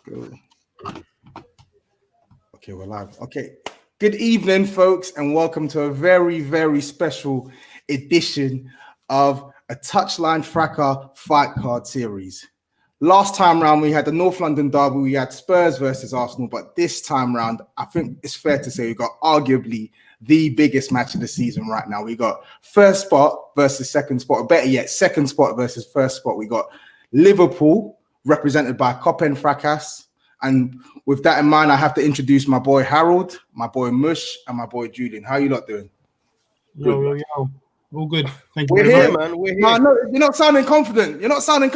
Go. Okay, we're live. Okay. Good evening, folks, and welcome to a very, very special edition of a Touchline Fracas fight card series. Last time round, we had the North London derby. We had Spurs versus Arsenal, but this time round, I think it's fair to say we got arguably the biggest match of the season right now. We got first spot versus second spot, or better yet, second spot versus first spot. We got Liverpool, represented by Kopend Fracas. And with that in mind, I have to introduce my boy Harold, my boy Mush, and my boy Julian. How you lot doing? Yo. All good. Thank you. We're here, man. We're here. No, you're not sounding confident. I'm just saying.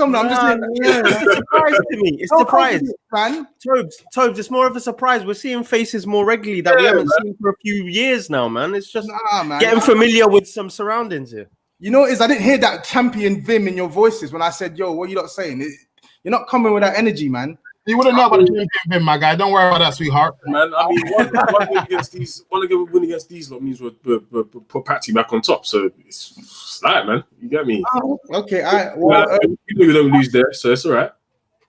It's a surprise to me. It's a surprise, man. Tobes, it's more of a surprise. We're seeing faces more regularly that we haven't seen for a few years now, man. It's just getting familiar with some surroundings here. You know what it is? I didn't hear that champion vim in your voices when I said, yo, what are you not saying? You're not coming with that energy, man. You wouldn't know about the champion vim, my guy. Don't worry about that, sweetheart. Man, I mean, one win against these lot means we'll put Patsy back on top. So it's like, man, you get me? Oh, okay, all right. Well, we don't lose there, so it's all right.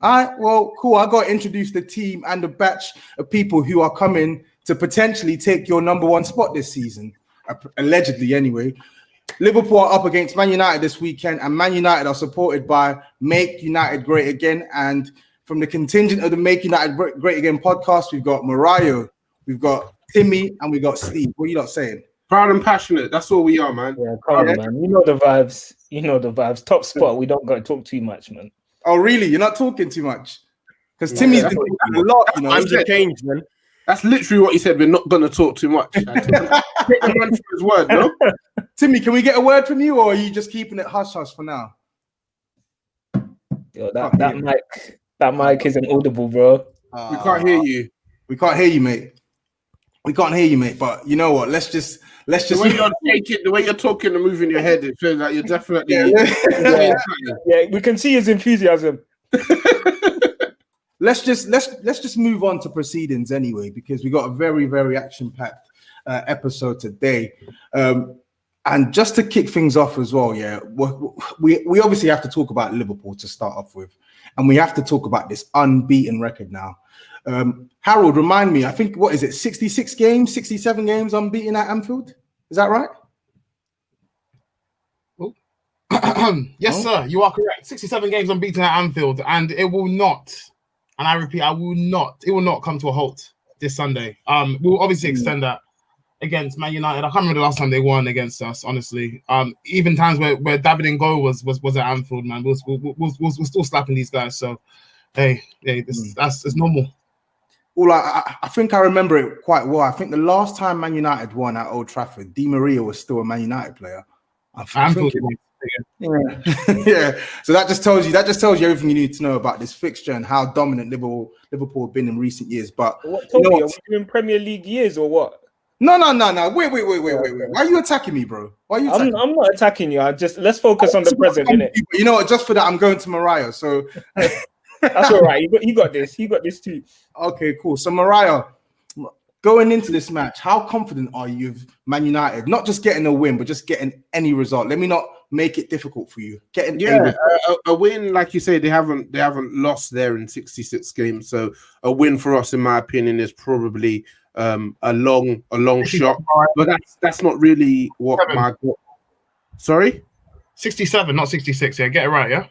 All right, well, cool. I got to introduce the team and the batch of people who are coming to potentially take your number one spot this season, allegedly anyway. Liverpool are up against Man United this weekend, and Man United are supported by Make United Great Again. And from the contingent of the Make United Great Again podcast, we've got Mariah, we've got Timmy, and we've got Steve. What are you not saying? Proud and passionate. That's all we are, man. Yeah, come on, man. You know the vibes. Top spot. We don't got to talk too much, man. Oh, really? You're not talking too much? Because Timmy's been talking a lot, you know. Times have changed, man. That's literally what he said. We're not going to talk too much. Take the man for his word, no? Timmy, can we get a word from you, or are you just keeping it hush-hush for now? Yo, that mic isn't audible, bro. We can't hear you. We can't hear you, mate. We can't hear you, mate. But you know what? Let's just. The way you're talking and moving your head, it feels like you're definitely. Yeah, we can see his enthusiasm. Let's just move on to proceedings anyway, because we got a very, very action-packed episode today. And just to kick things off as well, we obviously have to talk about Liverpool to start off with, and we have to talk about this unbeaten record now. Harold, remind me, I think, what is it, 66 games, 67 games unbeaten at Anfield? Is that right? Yes, sir. You are correct. 67 games unbeaten at Anfield, and it will not, and I repeat, it will not come to a halt this Sunday. We'll obviously extend that against Man United. I can't remember the last time they won against us, honestly. Even times where David and Go was at Anfield, man. We're still slapping these guys. So, hey, that's normal. Well, I think I remember it quite well. I think the last time Man United won at Old Trafford, Di Maria was still a Man United player. I think it was. Yeah. So that just tells you everything you need to know about this fixture and how dominant Liverpool have been in recent years. But what, Toby, are we doing Premier League years or what? No. Wait. Why are you attacking me, bro? Why are you attacking me? I'm not attacking you. Let's focus on the present, innit? You know what? Just for that, I'm going to Mariah. So that's all right. You got this. You got this too. Okay, cool. So Mariah, going into this match, how confident are you of Man United? Not just getting a win, but just getting any result. Let me not make it difficult for you. A win, like you say, they haven't lost there in 66 games. So a win for us, in my opinion, is probably a long shot. But that's not really what my. Sorry, 67, not 66. Yeah, get it right. Yeah.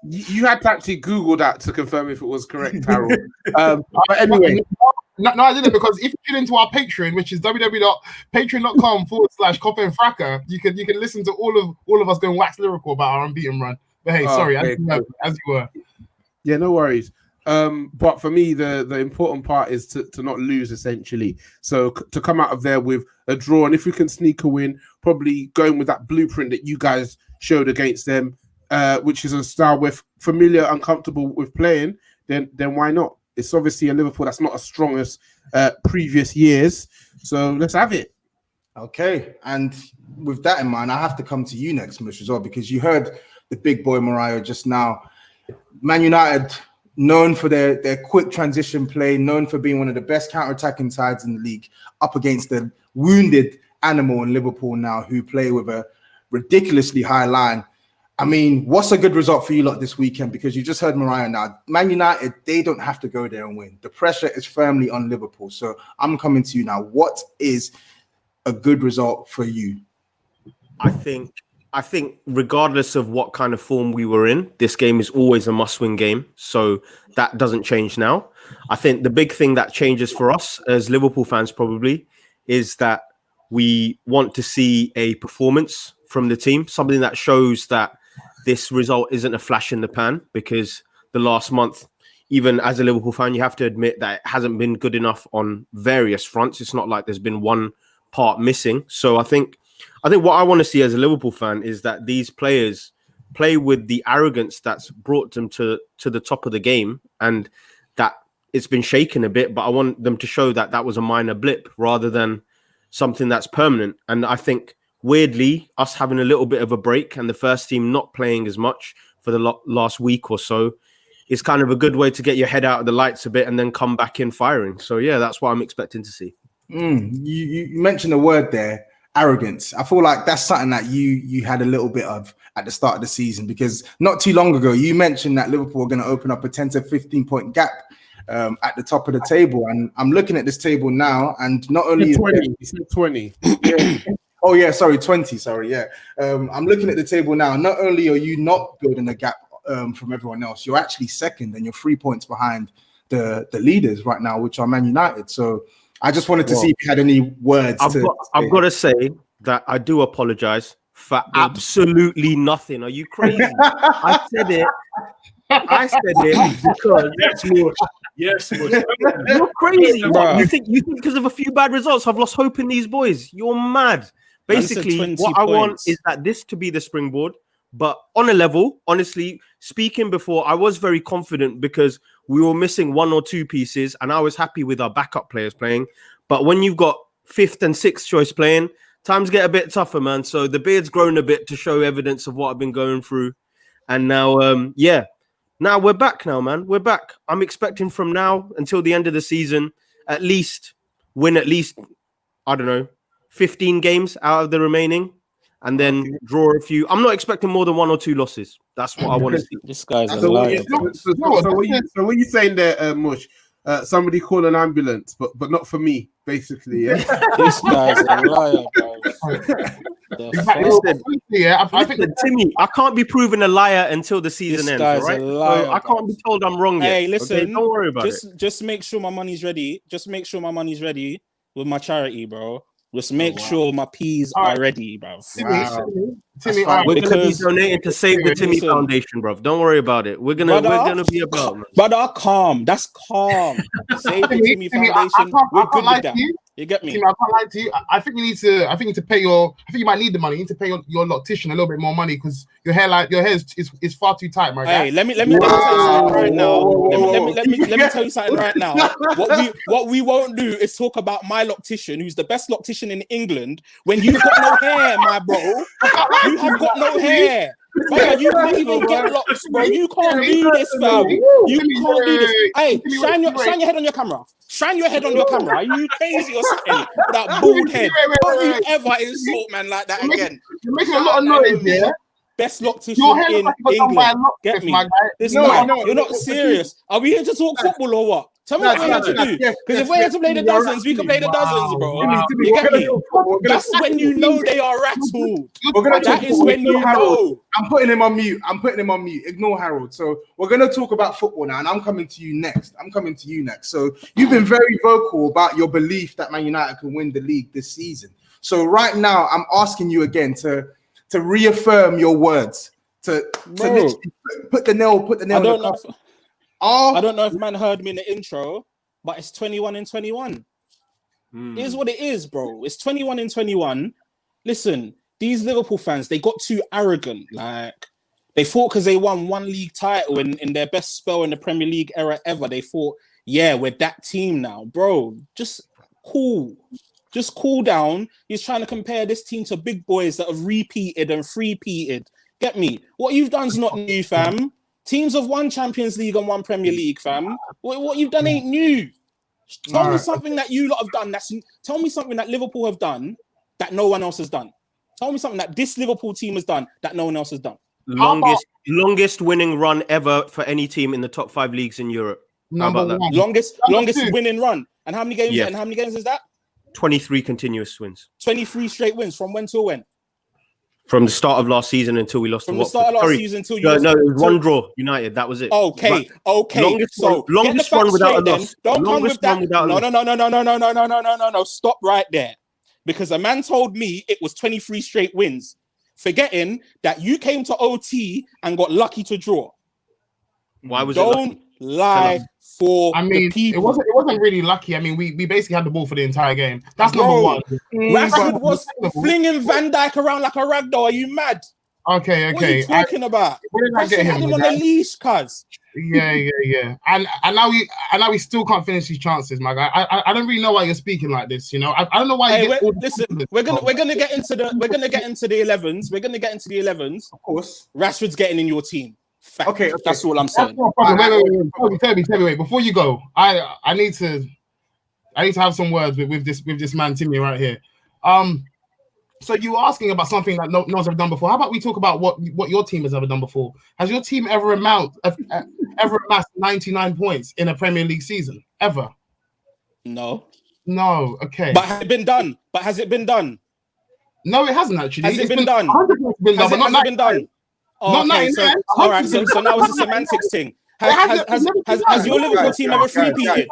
You had to actually Google that to confirm if it was correct, Harold. But anyway. No, I didn't, because if you get into our Patreon, which is www.patreon.com/Kopend Fracas, you can listen to all of us going wax lyrical about our unbeaten run. But hey, sorry, as you were. Yeah, no worries. But for me, the important part is to not lose, essentially. So to come out of there with a draw, and if we can sneak a win, probably going with that blueprint that you guys showed against them, which is a style we're familiar and comfortable with playing, then why not? It's obviously a Liverpool that's not as strong as previous years. So let's have it. Okay. And with that in mind, I have to come to you next, Mush, as well, because you heard the big boy Mariah just now. Man United, known for their quick transition play, known for being one of the best counter-attacking sides in the league, up against the wounded animal in Liverpool now, who play with a ridiculously high line. I mean, what's a good result for you lot this weekend? Because you just heard Mariah now. Man United, they don't have to go there and win. The pressure is firmly on Liverpool. So I'm coming to you now. What is a good result for you? I think regardless of what kind of form we were in, this game is always a must-win game. So that doesn't change now. I think the big thing that changes for us as Liverpool fans probably is that we want to see a performance from the team, something that shows that this result isn't a flash in the pan, because the last month, even as a Liverpool fan, you have to admit that it hasn't been good enough on various fronts. It's not like there's been one part missing. So I think what I want to see as a Liverpool fan is that these players play with the arrogance that's brought them to the top of the game, and that it's been shaken a bit, but I want them to show that that was a minor blip rather than something that's permanent. And I think weirdly, us having a little bit of a break and the first team not playing as much for the last week or so is kind of a good way to get your head out of the lights a bit and then come back in firing. So yeah, that's what I'm expecting to see. You mentioned a word there, arrogance. I feel like that's something that you had a little bit of at the start of the season, because not too long ago you mentioned that Liverpool are going to open up a 10 to 15 point gap at the top of the table. And I'm looking at this table now, and not only 20, you said 20. Yeah. Oh yeah, sorry, 20. Sorry, yeah. I'm looking at the table now. Not only are you not building a gap from everyone else, you're actually second, and you're 3 points behind the leaders right now, which are Man United. So I just wanted to see if you had any words. I've got to say that I do apologize for absolutely nothing. Are you crazy? I said it because yes, you're crazy. You think because of a few bad results, I've lost hope in these boys? You're mad. Basically, what I want is that this to be the springboard. But on a level, honestly speaking, before I was very confident because we were missing one or two pieces, and I was happy with our backup players playing. But when you've got fifth and sixth choice playing, times get a bit tougher, man. So the beard's grown a bit to show evidence of what I've been going through. And now, now we're back now, man. We're back. I'm expecting from now until the end of the season, at least win I don't know, 15 games out of the remaining, and then draw a few. I'm not expecting more than 1 or 2 losses. That's what I want to see. This guy's a So liar. what are you saying there, Mush? Somebody call an ambulance, but not for me, basically. Yeah. This guy's a liar, bro. I think Timmy, I can't be proven a liar until the season ends. All right? Liar, so I can't be told I'm wrong yet. Hey, listen, okay? Don't worry about it. Just make sure my money's ready. Just make sure my money's ready with my charity, bro. Just make sure my peas are ready, bro. Timmy, we're gonna be donating to Save the Timmy Foundation, bro. Don't worry about it. We're gonna be about, man. Brother, calm. That's calm. Save the Timmy Foundation. We're good with that. You get me? Timmy, I can't lie to you. I think you need to pay your. I think you might need the money. You need to pay your loctician a little bit more money because your hair is far too tight, man. Hey, let me tell you something right now. Let me tell you something right now. What we won't do is talk about my loctician, who's the best loctician in England, when you've got no hair, my bro. You have got no hair. Brother, you can't even get locks, bro. You can't do this, fam. You can't do this. Hey, shine your head on your camera. Shine your head on your camera. Are you crazy or something? With that bald head. Don't you ever insult man like that again. You're making a lot of noise, yeah? Best loctician in England. Get me? You're not serious. Are we here to talk football or what? Tell me what we're here to do. Because if we're here to play the dozens, we can play the dozens, bro. You get me? That's when you know they are rattled. That is when you know. I'm putting him on mute. Ignore Harold. So we're going to talk about football now, and I'm coming to you next. So you've been very vocal about your belief that Man United can win the league this season. So right now, I'm asking you again to reaffirm your words, to literally put the nail in the coffin. I don't know if man heard me in the intro, but it's 21 and 21. It is what it is, bro. It's 21 and 21. Listen, these Liverpool fans, they got too arrogant. Like, they thought because they won one league title in their best spell in the Premier League era ever, they thought, yeah, we're that team now. Bro, just cool. Just cool down. He's trying to compare this team to big boys that have repeated and three-peated. Get me? What you've done's not new, fam. Teams have won Champions League and won Premier League, fam. What you've done ain't new. Tell me something that you lot have done. Tell me something that Liverpool have done that no one else has done. Tell me something that this Liverpool team has done that no one else has done. Longest winning run ever for any team in the top 5 leagues in Europe. How about that? Longest winning run. And how many games? Yeah. And how many games is that? 23 continuous wins. 23 straight wins from when to when? From the start of last season until we lost From to the Watford. start of last Sorry. season until you No, lost. it was one draw. United. That was it. Okay. Right. Okay. Longest So one, longest one without a loss. Don't come with that. No. No. Stop right there. Because a man told me it was 23 straight wins, forgetting that you came to OT and got lucky to draw. Why was it lucky? Don't lie for the people. It wasn't really lucky. I mean, we basically had the ball for the entire game. That's number one. Rashford was flinging Van Dijk around like a rag doll. Are you mad? Okay. What are you talking about? Where did I get him on a leash, cuz. Yeah. And now we still can't finish these chances, my guy. I don't really know why you're speaking like this. You know, I don't know why. We're gonna get into the 11s. We're gonna get into the 11s. Of course, Rashford's getting in your team. Fact. Okay. That's all I'm saying. No wait. Tell me. Wait, before you go, I need to have some words with this man Timmy right here. So you were asking about something that no one's ever done before. How about we talk about what your team has ever done before? Has your team ever amassed 99 points in a Premier League season? Ever? No. Okay. But has it been done? No, it hasn't actually. Has it been done? 100% been done, but not been done. Not okay, so all right. So now it's a semantics thing. Has your Liverpool team ever three-peated?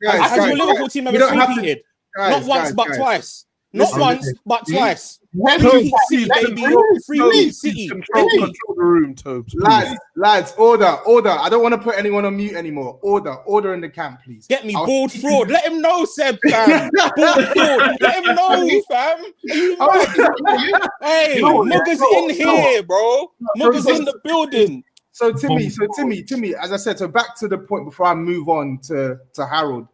Has your Liverpool team ever three-peated? Not once, but twice. Not once, but twice. City, baby. City. Control the room, Tobes. Lads, order. I don't want to put anyone on mute anymore. Order in the camp, please. Get me bold fraud. Let him know, Seb, fam. Bold fraud. Let him know, fam. Hey, Muga's in here, bro. Muga's in the building. So Timmy, as I said, so back to the point before I move on to Harold.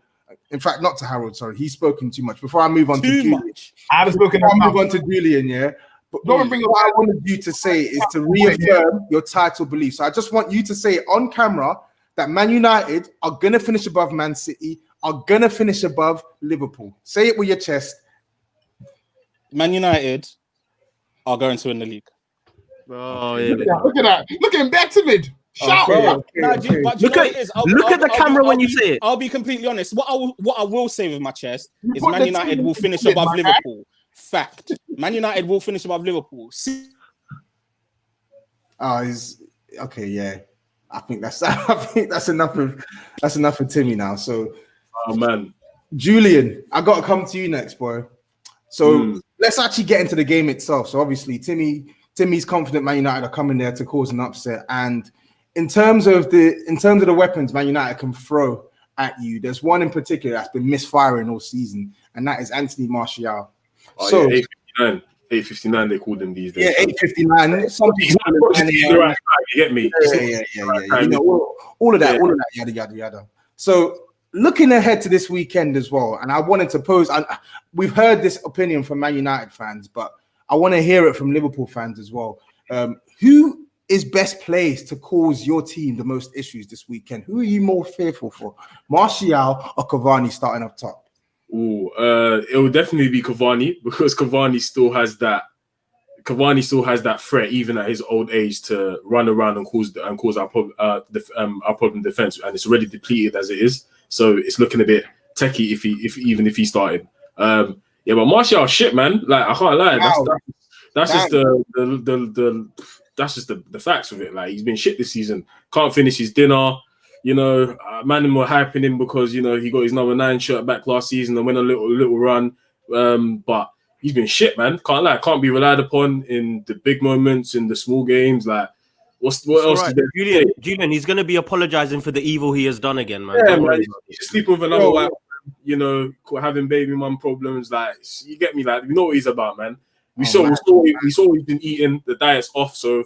In fact, not to Harold, sorry. He's spoken too much. Before I move on to Julian. I haven't spoken enough. Move on to Julian, yeah? But what I wanted you to say is to reaffirm your title belief. So I just want you to say on camera that Man United are going to finish above Man City, are going to finish above Liverpool. Say it with your chest. Man United are going to win the league. Oh, yeah. Look at that. Look at him back to mid. Shout out. Look at the camera when you say it. I'll be completely honest. What I will say with my chest is Man United will finish above Liverpool. Fact. Man United will finish above Liverpool. He's okay, yeah. I think that's enough of Timmy now. So man. Julian, I gotta come to you next, boy. So let's actually get into the game itself. So obviously Timmy's confident Man United are coming there to cause an upset. And in terms of the weapons Man United can throw at you, there's one in particular that's been misfiring all season, and that is Anthony Martial. So 859 they call them these days. Yeah, 859. Some people you get me. Yeah. You know, all of that, yada. So looking ahead to this weekend as well, and I wanted to pose, and we've heard this opinion from Man United fans, but I want to hear it from Liverpool fans as well. Who is best placed to cause your team the most issues this weekend? Who are you more fearful for? Martial or Cavani starting up top? It will definitely be Cavani, because Cavani still has that threat even at his old age to run around and cause our problem defense, and it's already depleted as it is. So it's looking a bit techie if he started. But Martial shit, man. Like, I can't lie. That's just the facts of it. Like, he's been shit this season. Can't finish his dinner. You know, man, were hyping him because, you know, he got his number 9 shirt back last season and went a little run. But he's been shit, man. Can't lie. Can't be relied upon in the big moments, in the small games. Like, what else? Right. Julian, he's going to be apologizing for the evil he has done again, man. Yeah, man. He's sleeping with another wife, you know, having baby mum problems. Like, you get me? Like, we know what he's about, man. We saw he's been eating. The diet's off, so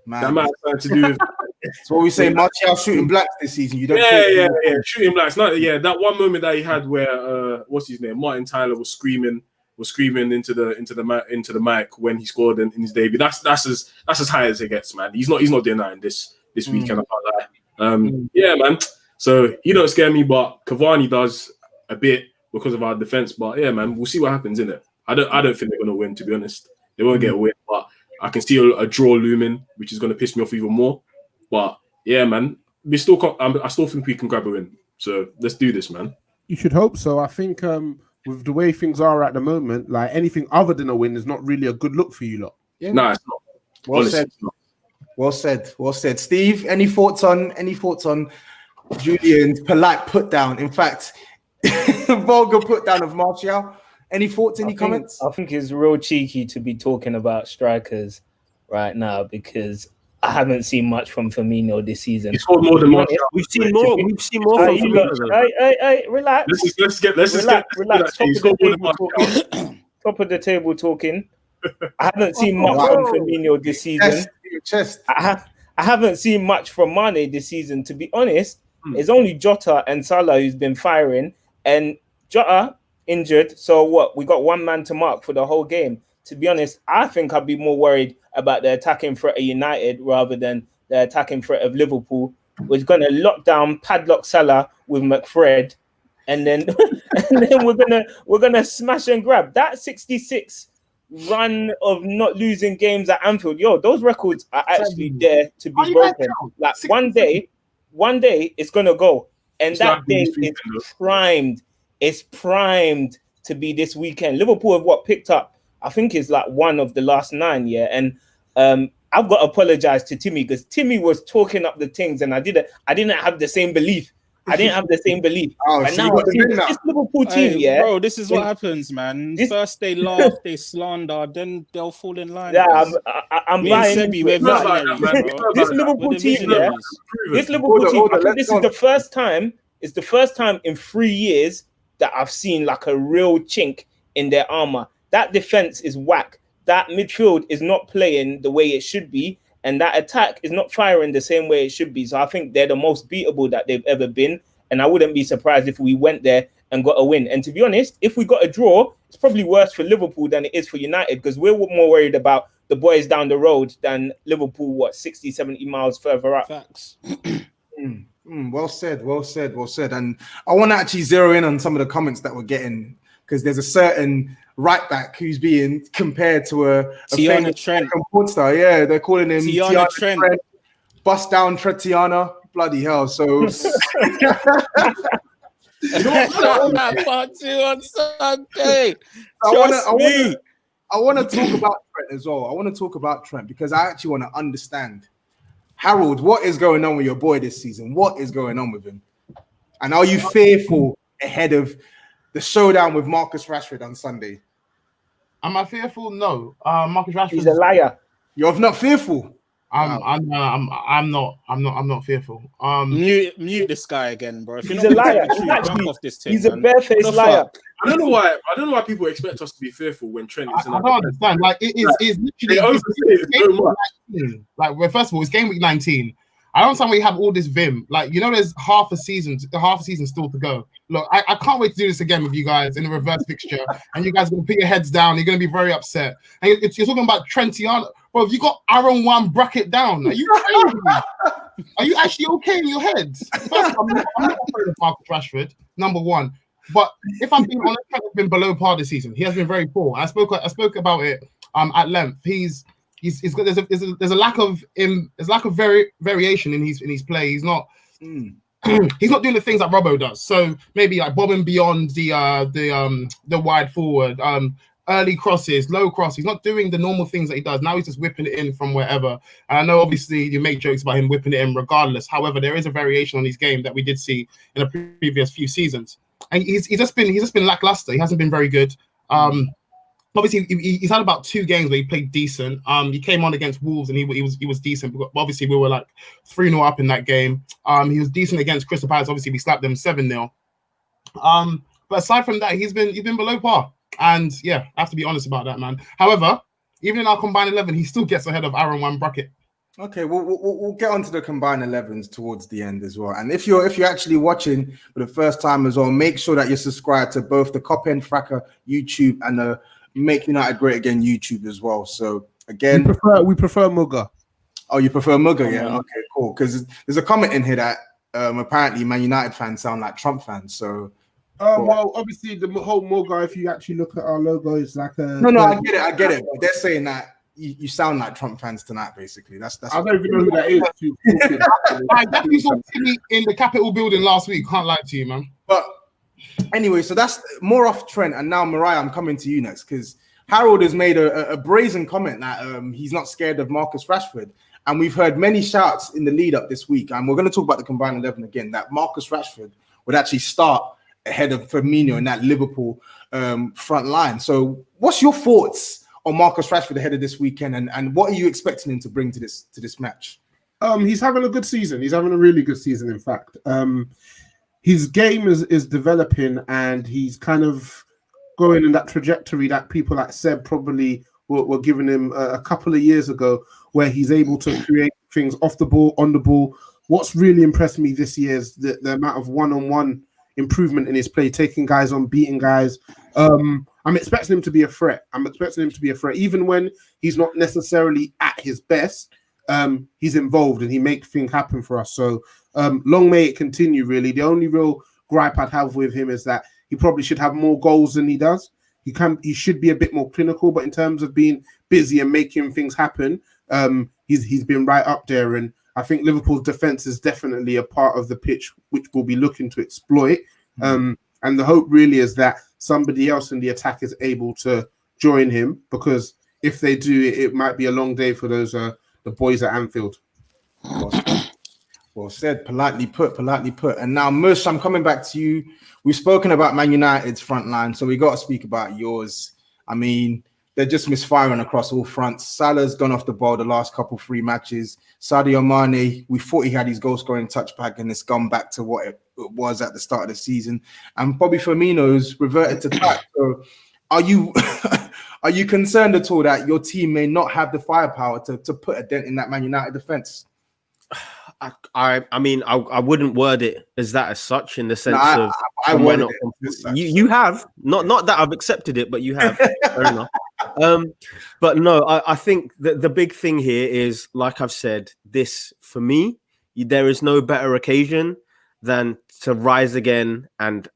that might have something to do with. That's what we say. Martial shooting blacks this season. You don't. Yeah. Shooting blacks. Not that one moment that he had where what's his name? Martin Tyler was screaming into the mic when he scored in his debut. That's as high as it gets, man. He's not denying this weekend. I can't lie. Yeah, man. So he don't scare me, but Cavani does a bit because of our defense. But yeah, man, we'll see what happens in it. I don't think they're gonna win, to be honest. They won't get a win, but I can see a draw looming, which is going to piss me off even more. But yeah, man, I still think we can grab a win. So let's do this, man. You should hope so. I think with the way things are at the moment, like anything other than a win is not really a good look for you lot. Yeah. Nah, it's not. Well Honestly, said. it's not. Well said. Well said. Steve, any thoughts on Julian's polite put down? In fact, vulgar put down of Martial. Any thoughts? Any comments? I think it's real cheeky to be talking about strikers right now because I haven't seen much from Firmino this season. He scored more than Martial. We've seen more. We've seen more from Hey, relax. Let's get Relax. Top of the table talking. I haven't seen much from Firmino this season. I haven't seen much from Mane this season. To be honest, it's only Jota and Salah who's been firing, and Jota injured. So what? We got one man to mark for the whole game. To be honest, I think I'd be more worried about the attacking threat of United rather than the attacking threat of Liverpool. We're going to lock down, padlock Salah with McFred, and then we're gonna smash and grab that 66 run of not losing games at Anfield. Yo, those records are actually there to be broken. Like one day it's gonna go, and that day is primed. It's primed to be this weekend. Liverpool have picked up. I think it's like one of the last 9, yeah. And I've got to apologize to Timmy because Timmy was talking up the things, and I didn't have the same belief. But now this Liverpool team, bro, this is what happens, man. First they laugh, they slander, then they'll fall in line. Yeah, I'm buying. This Liverpool team, yeah. This Liverpool team. I think this is the first time. It's the first time in 3 years that I've seen like a real chink in their armor. That defense is whack. That midfield is not playing the way it should be. And that attack is not firing the same way it should be. So I think they're the most beatable that they've ever been. And I wouldn't be surprised if we went there and got a win. And to be honest, if we got a draw, it's probably worse for Liverpool than it is for United because we're more worried about the boys down the road than Liverpool, 60, 70 miles further up. Facts. Well said. And I want to actually zero in on some of the comments that we're getting because there's a certain right back who's being compared to a Tiana Trent porn star. Yeah, they're calling him Tiana Trent. Bust down Tretiana. Bloody hell. So you know what? Part 2 on Sunday. I want to talk about Trent as well. I want to talk about Trent because I actually want to understand. Harold, what is going on with your boy this season? What is going on with him? And are you fearful ahead of the showdown with Marcus Rashford on Sunday? Am I fearful? No. Marcus Rashford. He's a liar. You're not fearful. I'm not fearful. Mute this guy again, bro. If he's a liar. He's a barefaced liar. I don't know why people expect us to be fearful when Trent is in. I don't understand. Like it's literally like well, first of all, it's game week 19. I don't understand why you have all this vim. Like, there's half a season still to go. Look, I can't wait to do this again with you guys in a reverse fixture, and you guys are gonna put your heads down. You're gonna be very upset. And you're talking about Trentiano. Bro, have you got Aaron Wan bracket down? Are you crazy? Are you actually okay in your head? First, I'm not afraid of Marcus Rashford, number one. But if I'm being honest, Trent has been below par this season. He has been very poor. I spoke about it at length. He's got there's a lack of variation in his play. He's not he's not doing the things that Robbo does. So maybe like bobbing beyond the wide forward, early crosses, low crosses. He's not doing the normal things that he does. Now he's just whipping it in from wherever. And I know obviously you make jokes about him whipping it in regardless. However, there is a variation on his game that we did see in the previous few seasons. And he's just been lackluster. He hasn't been very good. Obviously, he's had about 2 games where he played decent. He came on against Wolves and he was decent. But obviously, we were like 3-0 up in that game. He was decent against Crystal Palace. Obviously, we slapped them 7-0. But aside from that, he's been below par. And yeah, I have to be honest about that, man. However, even in our combined 11, he still gets ahead of Aaron Wan bracket. Okay, we'll get onto the combined 11s towards the end as well. And if you're actually watching for the first time as well, make sure that you're subscribed to both the Kopend Fracas YouTube and the Make United Great Again YouTube as well. So again, we prefer MUGA. Oh, you prefer MUGA? Yeah. Okay, cool. Because there's a comment in here that apparently Man United fans sound like Trump fans. So. Well, obviously the whole MUGA, if you actually look at our logo, is like a. No, I get it. But they're saying that you sound like Trump fans tonight. Basically, that's. I don't even know who that is. I definitely saw Timmy in the Capitol building last week. Can't lie to you, man. But anyway, so that's more off Trent, and now Mariah, I'm coming to you next because Harold has made a brazen comment that he's not scared of Marcus Rashford. And we've heard many shouts in the lead up this week, and we're going to talk about the combined 11 again, that Marcus Rashford would actually start ahead of Firmino in that Liverpool front line. So what's your thoughts on Marcus Rashford ahead of this weekend, and what are you expecting him to bring to this match? He's having a good season. He's having a really good season, in fact. His game is developing, and he's kind of going in that trajectory that people like Seb probably were giving him a couple of years ago, where he's able to create things off the ball, on the ball. What's really impressed me this year is the amount of one-on-one improvement in his play, taking guys on, beating guys. I'm expecting him to be a threat. Even when he's not necessarily at his best, he's involved and he makes things happen for us. So long may it continue, really. The only real gripe I'd have with him is that he probably should have more goals than he does. He should be a bit more clinical, but in terms of being busy and making things happen, he's been right up there. And I think Liverpool's defense is definitely a part of the pitch which we'll be looking to exploit. And the hope really is that somebody else in the attack is able to join him, because if they do, it might be a long day for those the boys at Anfield. Well said, politely put. And now, Mush, I'm coming back to you. We've spoken about Man United's front line, so we got to speak about yours. I mean, they're just misfiring across all fronts. Salah's gone off the ball the last three matches. Sadio Mane, we thought he had his goal-scoring touchback, and it's gone back to what it was at the start of the season. And Bobby Firmino's reverted to type. So are you are you concerned at all that your team may not have the firepower to put a dent in that Man United defense? I mean, I wouldn't word it as that as such, in the sense of you have not that I've accepted it, but you have. Fair enough. But no, I think that the big thing here is, like I've said, this for me, there is no better occasion than to rise again and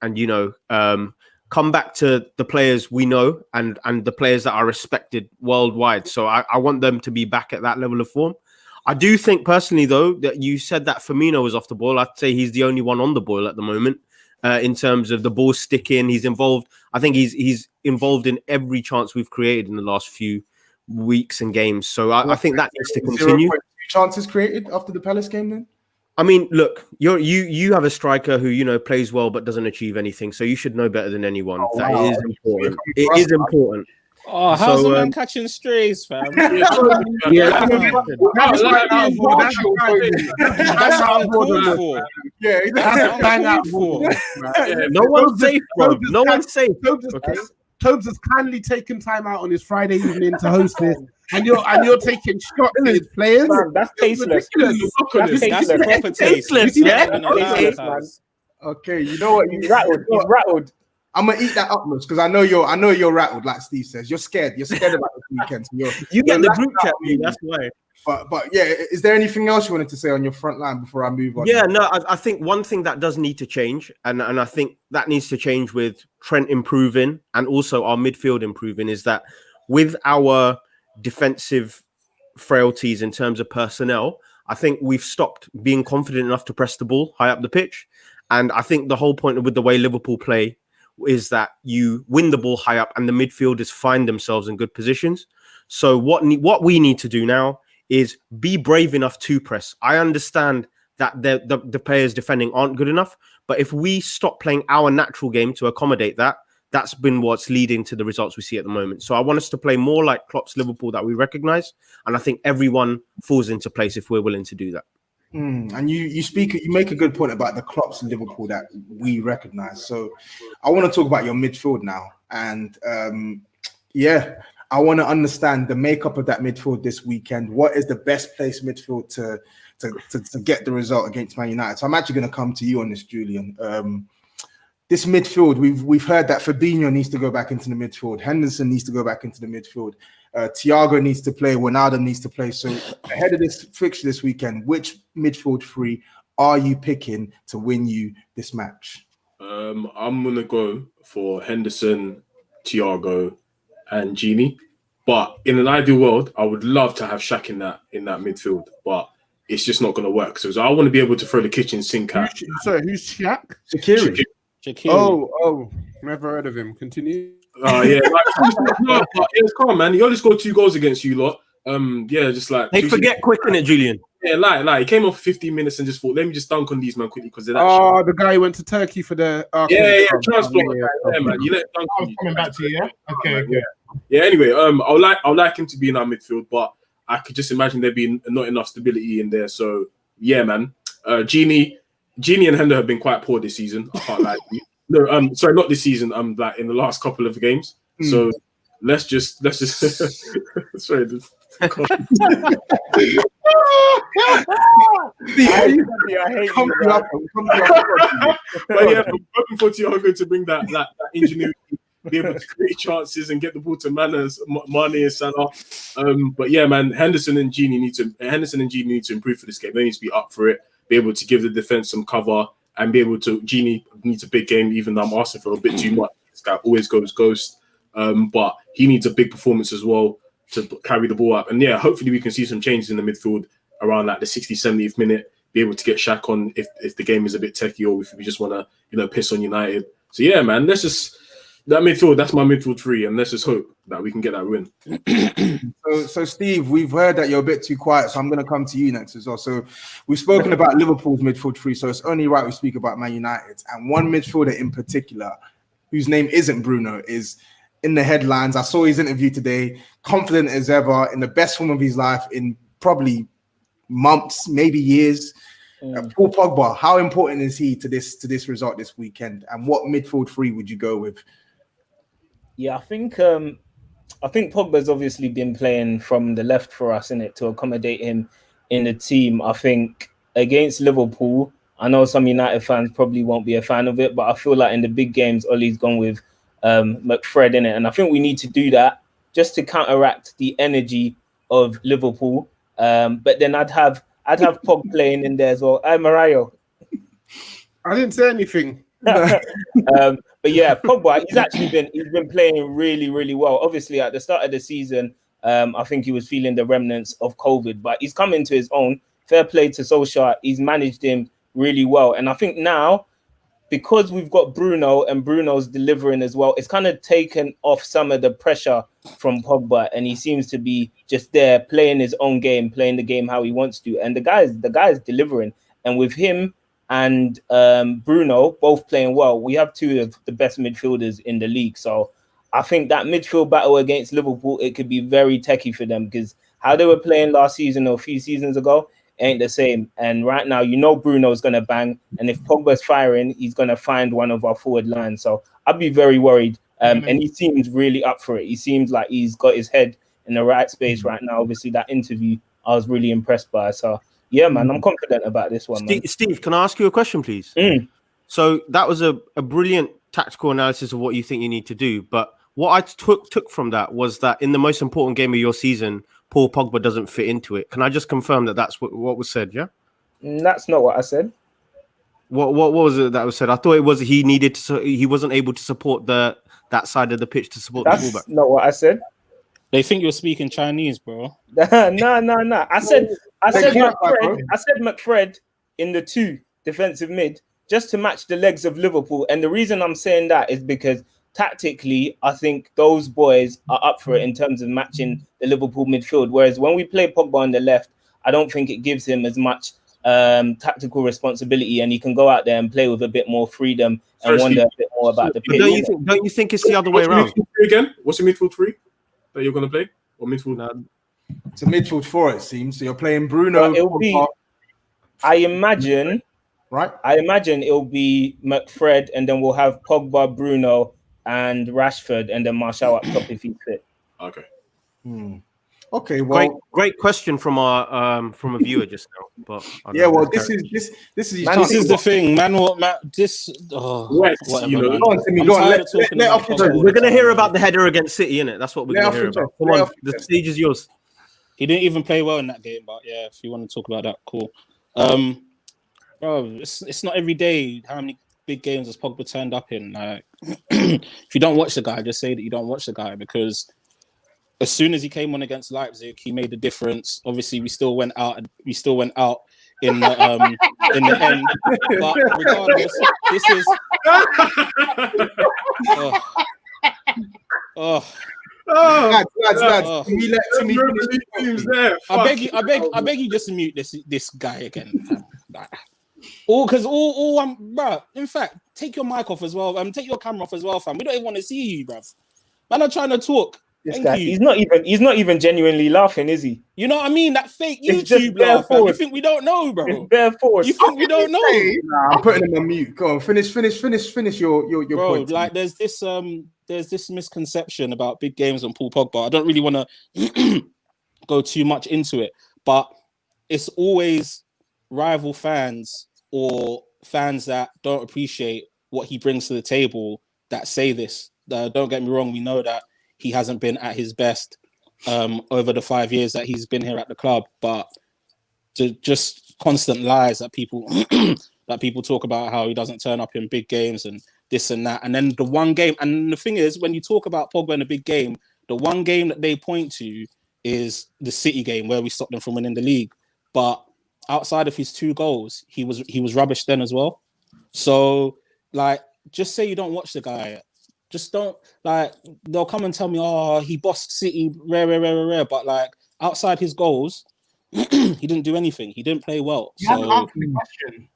come back to the players we know and the players that are respected worldwide. So I want them to be back at that level of form. I do think personally, though, that you said that Firmino was off the ball. I'd say he's the only one on the ball at the moment in terms of the ball sticking. He's involved. I think he's involved in every chance we've created in the last few weeks and games. So I think that needs to continue. 0.2 chances created after the Palace game, then? I mean, look, you have a striker who plays well but doesn't achieve anything. So you should know better than anyone. It is important. It is important. Oh, how's the man catching strays, fam? That's uncalled for. Yeah, that's uncalled for. No one's safe, bro. No one's safe. Tobes has kindly taken time out on his Friday evening to host this, and you're taking shots at his players. Man, that's tasteless. That's proper tasteless. Okay, you know what? He's rattled. I'm gonna eat that up, because I know you're rattled, like Steve says. You're scared. You're scared about the weekend. So you get the group chat, that's why. But yeah, is there anything else you wanted to say on your front line before I move on? Yeah, no, I think one thing that does need to change, and I think that needs to change with Trent improving and also our midfield improving, is that with our defensive frailties in terms of personnel, I think we've stopped being confident enough to press the ball high up the pitch. And I think the whole point with the way Liverpool play is that you win the ball high up and the midfielders find themselves in good positions. So what we need to do now is be brave enough to press. I understand that the players defending aren't good enough, but if we stop playing our natural game to accommodate that, that's been what's leading to the results we see at the moment. So I want us to play more like Klopp's Liverpool that we recognise, and I think everyone falls into place if we're willing to do that. And you make a good point about the Klopp's Liverpool that we recognise. So I want to talk about your midfield now, and I want to understand the makeup of that midfield this weekend. What is the best placed midfield to get the result against Man United? So I'm actually going to come to you on this, Julian. This midfield, we've heard that Fabinho needs to go back into the midfield. Henderson needs to go back into the midfield. Thiago needs to play. Wijnaldum needs to play. So ahead of this fixture this weekend, which midfield three are you picking to win you this match? I'm going to go for Henderson, Thiago, and Gini. But in an ideal world, I would love to have Shaq in that midfield, but it's just not going to work. So I want to be able to throw the kitchen sink at. Who's Shaq? Shaqiri. Oh, never heard of him. Continue. Oh yeah, no, but it was calm, man. He only scored 2 goals against you lot. Just like They forget quick, innit, Julian? Yeah, like he came off 15 minutes and just thought, let me just dunk on these man quickly because they're that. Oh, the guy who went to Turkey for the transplant. Yeah, man. You let dunk on you. Coming back to you, yeah. Okay. Yeah. Anyway, I would like him to be in our midfield, but I could just imagine there being not enough stability in there. So yeah, man. Genie and Hendo have been quite poor this season. I can't lie to you. No, sorry, not this season. Like in the last couple of games. So let's just sorry. I hate Come you, up. But yeah, I'm hoping for Thiago to bring that ingenuity, be able to create chances and get the ball to Mane and Salah. But yeah, man, Henderson and Genie need to improve for this game. They need to be up for it, be able to give the defense some cover, and be able to. Genie needs a big game, even though I'm asking for a bit too much. This guy always goes ghost, but he needs a big performance as well to carry the ball up. And yeah, hopefully we can see some changes in the midfield around like the 60th, 70th minute, be able to get Shaq on if the game is a bit techie or if we just want to, piss on United. So yeah, man, that's my midfield 3, and let's just hope that we can get that win. So Steve, we've heard that you're a bit too quiet, so I'm going to come to you next as well. So we've spoken about Liverpool's midfield 3, so it's only right we speak about Man United. And one midfielder in particular, whose name isn't Bruno, is in the headlines. I saw his interview today, confident as ever, in the best form of his life in probably months, maybe years. Paul Pogba, how important is he to this result this weekend? And what midfield 3 would you go with? Yeah, I think Pogba's obviously been playing from the left for us, innit, to accommodate him in the team. I think against Liverpool, I know some United fans probably won't be a fan of it, but I feel like in the big games, Ollie's gone with McFred in it, and I think we need to do that just to counteract the energy of Liverpool. But then I'd have Pog playing in there as well. Mariah. I didn't say anything. But yeah, Pogba, he's been playing really, really well. Obviously, at the start of the season, I think he was feeling the remnants of COVID, but he's come into his own. Fair play to Solskjaer. He's managed him really well, and I think now, because we've got Bruno and Bruno's delivering as well, it's kind of taken off some of the pressure from Pogba, and he seems to be just there playing his own game, playing the game how he wants to. And the guy's delivering. And with him and Bruno both playing well, we have 2 of the best midfielders in the league. So I think that midfield battle against Liverpool, it could be very techie for them, because how they were playing last season or a few seasons ago ain't the same. And right now, Bruno's going to bang. And if Pogba's firing, he's going to find one of our forward lines. So I'd be very worried. And he seems really up for it. He seems like he's got his head in the right space right now. Obviously, that interview, I was really impressed by. So, yeah, man, I'm confident about this one. Steve, can I ask you a question, please? So that was a brilliant tactical analysis of what you think you need to do. But what I took from that was that in the most important game of your season, Paul Pogba doesn't fit into it. Can I just confirm that that's what was said? Yeah, that's not what I said. What was it that was said? I thought it was he wasn't able to support that side of the pitch to support the fullback. That's not what I said. They think you're speaking Chinese, bro. No. I said McFred in the 2 defensive mid just to match the legs of Liverpool. And the reason I'm saying that is because tactically, I think those boys are up for it in terms of matching the Liverpool midfield. Whereas when we play Pogba on the left, I don't think it gives him as much tactical responsibility, and he can go out there and play with a bit more freedom and wonder a bit more about the pitch. Don't you think it's the other way around? What's your midfield 3 that you're going to play? Or midfield? It's a midfield 4, it seems. So you're playing Bruno. I imagine it'll be McFred, and then we'll have Pogba, Bruno, and Rashford, and then Martial up top if he's fit. Okay. Okay. Well, great question from a viewer just now. But yeah, well, this is the thing, man. We're gonna hear about the header against City, innit? That's what we're gonna hear about. Come on, the stage is yours. He didn't even play well in that game, but yeah, if you want to talk about that, cool. Bro, it's not every day. How many big games has Pogba turned up in? Like, if you don't watch the guy, just say that you don't watch the guy, because as soon as he came on against Leipzig, he made a difference. Obviously, we still went out in the end. But regardless, this is lads. Can we let Timmy finish? I beg you, just mute this guy again. Bro. In fact, take your mic off as well. Take your camera off as well, fam. We don't even want to see you, bruv. Man, I'm trying to talk. This guy, he's not even genuinely laughing, is he? You know what I mean? That fake YouTube laugh. You think we don't know, bro? It's bare force. You think we don't know? Nah, I'm putting him on mute. Go on, finish your bro, point. Like there's this misconception about big games on Paul Pogba. I don't really want to go too much into it, but it's always rival fans or fans that don't appreciate what he brings to the table that say this. Don't get me wrong, we know that he hasn't been at his best over the 5 years that he's been here at the club, but just constant lies that people talk about how he doesn't turn up in big games and this and that. And then the one game, and the thing is, when you talk about Pogba in a big game, the one game that they point to is the City game where we stopped them from winning the league. But outside of his 2 goals, he was rubbish then as well. So, like, just say you don't watch the guy. Just don't, like, they'll come and tell me, oh, he bossed City, rare. But, like, outside his goals, he didn't do anything. He didn't play well. You haven't answered the question.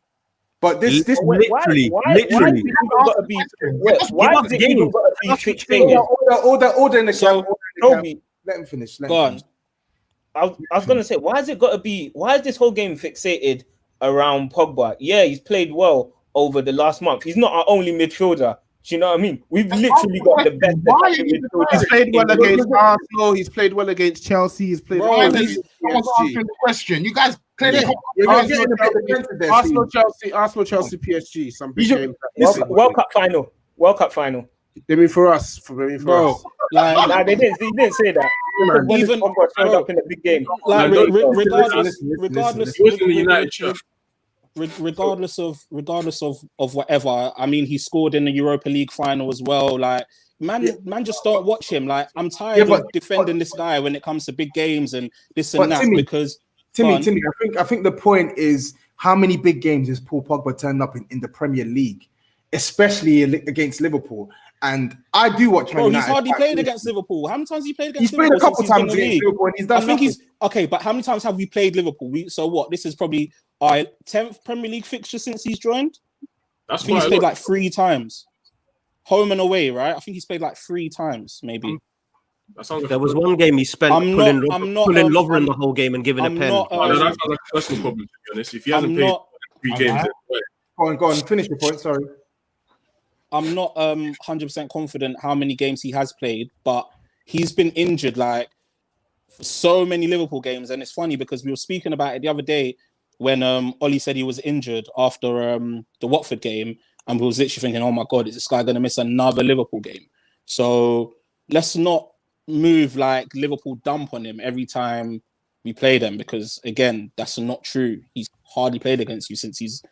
But this literally. Why is it got to be fixated? Order in the So, Toby, let him finish. Go on. I was gonna say, why is this whole game fixated around Pogba? Yeah, he's played well over the last month. He's not our only midfielder. Do you know what I mean? We've literally got the best. He's played well against Arsenal. He's played well against Chelsea. He's played well against answering the question. You guys clearly Arsenal, Chelsea, PSG. Some big games. World Cup final. They mean for us. Bro, like, nah, they didn't say that. Even showed up in the big game. Like, regardless of whatever. I mean, he scored in the Europa League final as well. Like, man, just don't watch him. Like, I'm tired of defending this guy when it comes to big games and this and that. Because Timmy, I think the point is, how many big games has Paul Pogba turned up in the Premier League, especially against Liverpool? And I do watch. Bro, he's hardly played against Liverpool. How many times has he played against Liverpool? He's played a couple times against Liverpool, and he's done. I think he's okay, but how many times have we played Liverpool? So what? This is probably our 10th Premier League fixture since he's joined. I think he's played like 3 times, home and away, right? I think he's played like 3 times, maybe. There was one game he spent pulling Lovren the whole game and giving a pen. That sounds like a personal problem, to be honest. If he hasn't played 3 games, go on, finish your point. Sorry. I'm not 100% confident how many games he has played, but he's been injured like so many Liverpool games. And it's funny because we were speaking about it the other day when Ollie said he was injured after the Watford game, and we was literally thinking, oh my God, is this guy going to miss another Liverpool game? So let's not move like Liverpool dump on him every time we play them, because again, that's not true. He's hardly played against you since he's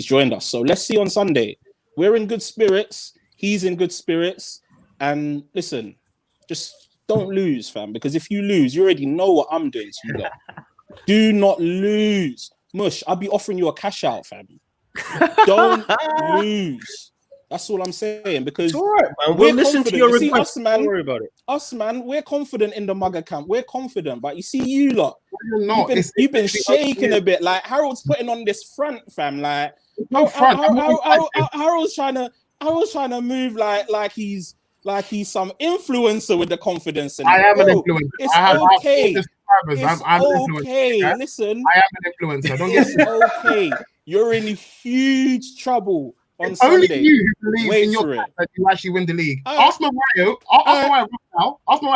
joined us. So let's see on Sunday. We're in good spirits. He's in good spirits. And listen, just don't lose, fam. Because if you lose, you already know what I'm doing to you lot. Do not lose. Mush, I'll be offering you a cash out, fam. Don't lose. That's all I'm saying. Because all right, man. We'll listen to your request. Don't worry about it. Us, man, we're confident in the MUGA camp. We're confident. But you see, you lot, you've been shaking a bit. Like, Harold's putting on this front, fam. Like, Harold's trying to move like he's some influencer with the confidence. I am an influencer. It's okay. I'm okay. Listen, I am an influencer. Don't get it's okay. You're in huge trouble on it's only Sunday. you who believes in your that you actually win the league. Ask Mariah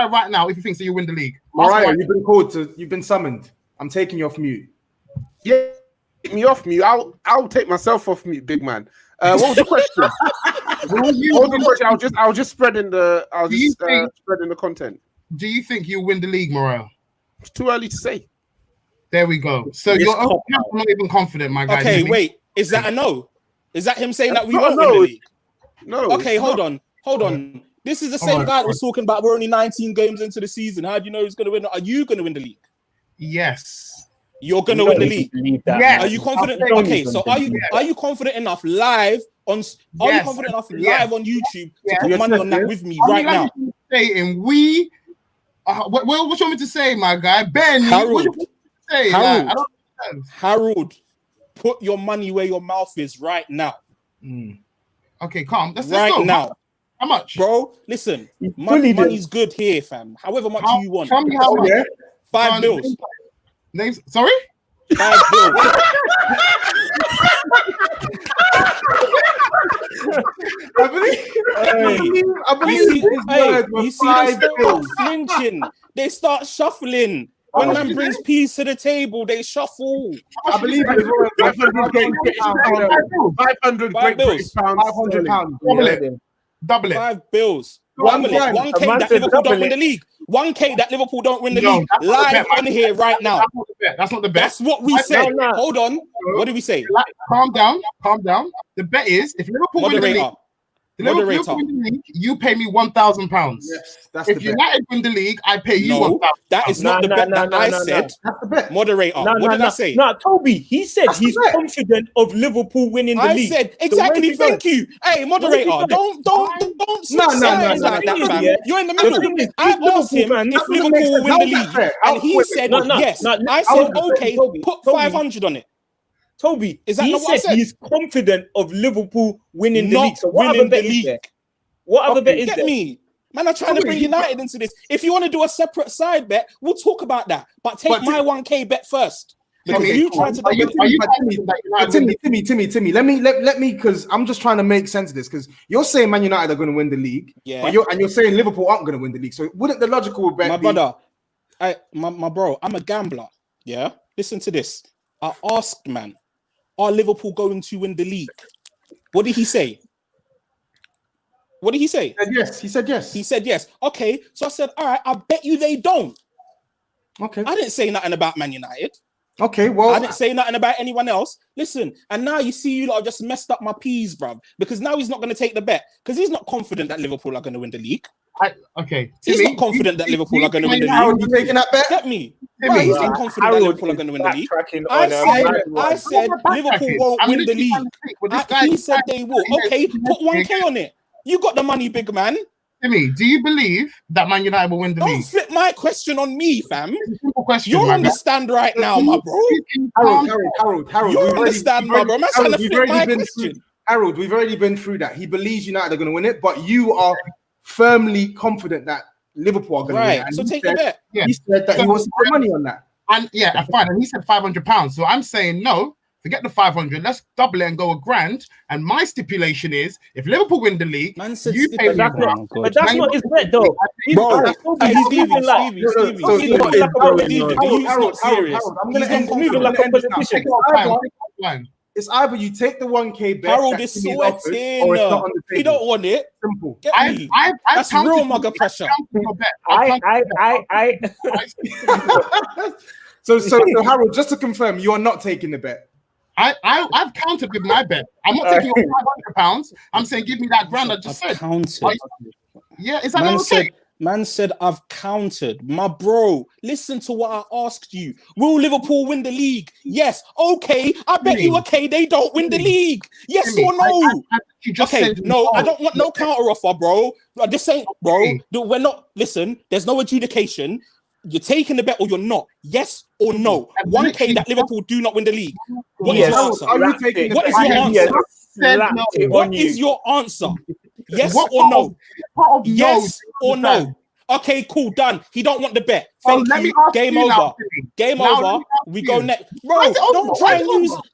right now if you think so you win the league. Mariah, you've been called you've been summoned. I'm taking you off mute. Yeah. Me off mute. I'll take myself off mute, big man. What was the question? I was just spreading the spreading the content. Do you think you'll win the league, Morel? It's too early to say. There we go. So you're not even confident, my guy. Okay, wait. Is that a no? Is that him saying that we won't win the league? No. Okay, hold on. This is the same guy that was talking about we're only 19 games into the season. How do you know who's going to win? Are you going to win the league? Yes. You're going to win the league. Yes. Are you confident? Okay, so are you confident enough live on? Are you confident enough live on YouTube to put money on that with me right now? Saying we. What you want me to say, my guy? Ben, Harold, say? Harold, I don't understand. Harold, put your money where your mouth is right now. Okay, calm. Let's Right go. now. How much? Bro, listen, money's good here, fam. However much you want. Tell me how much. Yeah. 5 bills. Names. Sorry? 5 bills. I believe You see they start flinching. They start shuffling. When man brings peas to the table, they shuffle. I believe it's 500 great British pounds. 500 pounds. Double it. 5 bills. One Double it. time. 1K that Liverpool don't win the league. 1K that Liverpool don't win the league. Live on here right now. That's not the bet. That's what we said. Hold on. What did we say? Calm down. The bet is if Liverpool win the league, Moderator. win the league, you pay me £1,000. Yes, that's If the bet. United win the league, I pay you No, £1,000. that is not the bet that I said. That's the bet. Moderator. What did I say? No, Toby, he said That's he's correct. confident of Liverpool winning the I league. said So exactly. where's he Thank you. Hey, moderator, Where's he don't No, sides like that, no. fam. Yeah. You're in the The middle. thing is, I Liverpool, asked him man, if that doesn't Liverpool make will sense. win How the is that league, fair? and he said yes. no, I how said is that fair? okay, Toby, put Toby. 500 on it. Toby, Is that he not what I said said? he's confident of Liverpool winning the Not league. So what other winning bet the is league. there? What other bet is Get there? me. Man, I'm trying to bring United into this. If you want to do a separate side bet, we'll talk about that. But take my 1K bet first. Because you tried to double Timmy, let me, because I'm just trying to make sense of this. Because you're saying Man United are going to win the league, Yeah. but you're saying Liverpool aren't going to win the league. So wouldn't the logical bet my be? brother, my bro, I'm a gambler. Yeah, listen to this. I asked, man, are Liverpool going to win the league? What did he say? What did he say? Yes, he said yes. He said yes. Okay, so I said, all right, I bet you they don't. Okay. I didn't say nothing about Man United. Okay. Well, I didn't say nothing about anyone else. Listen, and now you see you lot have just messed up my peas, bruv. Because now he's not going to take the bet because he's not confident that Liverpool are going to win the league. Okay. He's not confident that Liverpool are going to win the Harold, league. you taking that bet? Get me? Right, he's not confident that Liverpool are going to win the league. I said Liverpool won't win the league. He said they will. Okay, put 1K on it. You got the money, big man. Timmy, do you believe that Man United will win the Don't league? flip my question on me, fam. Simple question. You're my on the guy. stand right now, my bro. Harold. You understand, my bro. I'm trying to flip my question. Harold, we've already been through that. He believes United are going to win it, but you are firmly confident that Liverpool are going to win it. Right, And so he take said- the bet. He said that he wants to put money on that. And yeah, fine. And he said £500. So I'm saying no. Forget the 500. Let's double it and go £1,000. And my stipulation is, if Liverpool win the league, Man said you pay me. stipulation. But that's not his bet, though. Bro, hey, he's Stevie, moving like Stevie. Harold, He's not serious. I'm going to end moving like a politician. It's either you take the 1K bet. Harold that is Timmy's offered, sweating. or it's not on the He table. don't want it. Simple. Get me. That's counted- real mugger pressure. So Harold, just to confirm, you are not taking the bet. I've counted with my bet. I'm not taking your £500. I'm saying give me that grand I just said. Counted. Yeah, is that not okay? Man said, I've counted. My bro, listen to what I asked you. Will Liverpool win the league? Yes. Okay. I bet you okay they don't win the league. Yes or no? Okay, no, I don't want no counter offer, bro. This ain't, bro. We're not, listen, there's no adjudication. You're taking the bet or you're not. Yes or no? 1K that Liverpool do not win the league. What is your answer? Are you taking the What bet? is your answer? What on is you. your answer? Yes What or no? part of Yes no or no? Okay, cool, done. He don't want the bet. Thank let me you. ask Game you over. now, Timmy. Game Now let over. me ask We you. go next. Bro, Why is it over?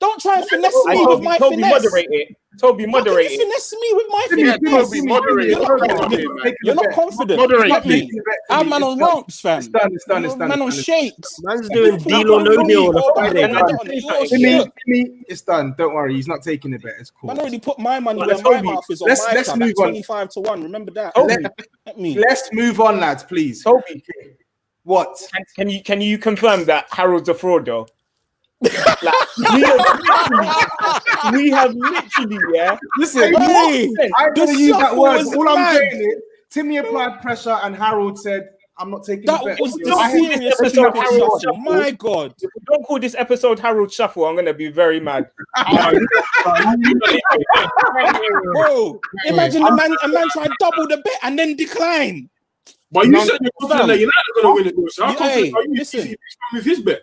don't try and finesse me with my Toby, finesse. moderate it. Toby, How can moderate you it. finesse me with my Timmy, finesse? Timmy, moderate. You're not confident. Moderate. Get me. I'm man on ropes, fam. It's done. Man on shakes. Man's doing deal or no deal on a Friday. Timmy, it's done. Don't worry, he's not taking the bet. It's cool. Man already put my money where my mouth is on my let's club move at on. 25 to 1. Remember that. Let me. Let's move on, lads, please. Toby, What? can you confirm that Harold's a fraud, though? we have literally, yeah. Listen, Hey, I'm going to the use that shuffle word. was All I'm mad. saying is Timmy applied pressure, and Harold said, "I'm not taking That the bet." was I the hear this serious episode stupid Harold shuffle. Shuffle. My God. If we don't call this episode Harold Shuffle, I'm gonna be very mad. Bro, imagine a man tried double the bet and then decline. But you said you're confident that United are going to win it, though. So how Yeah, confident are you? listen. He's with his bet.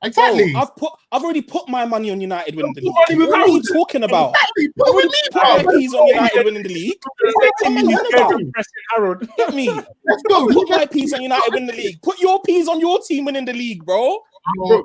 Exactly. Bro, I've already put my money on United winning the Put money league. with What are you Harold. talking about? Exactly. What do you mean, Put my bro? peas on United winning the league. What am I on about? Harold. Get me. Let's go. Put my peas on United winning the league. Put your peas on your team winning the league, bro. You're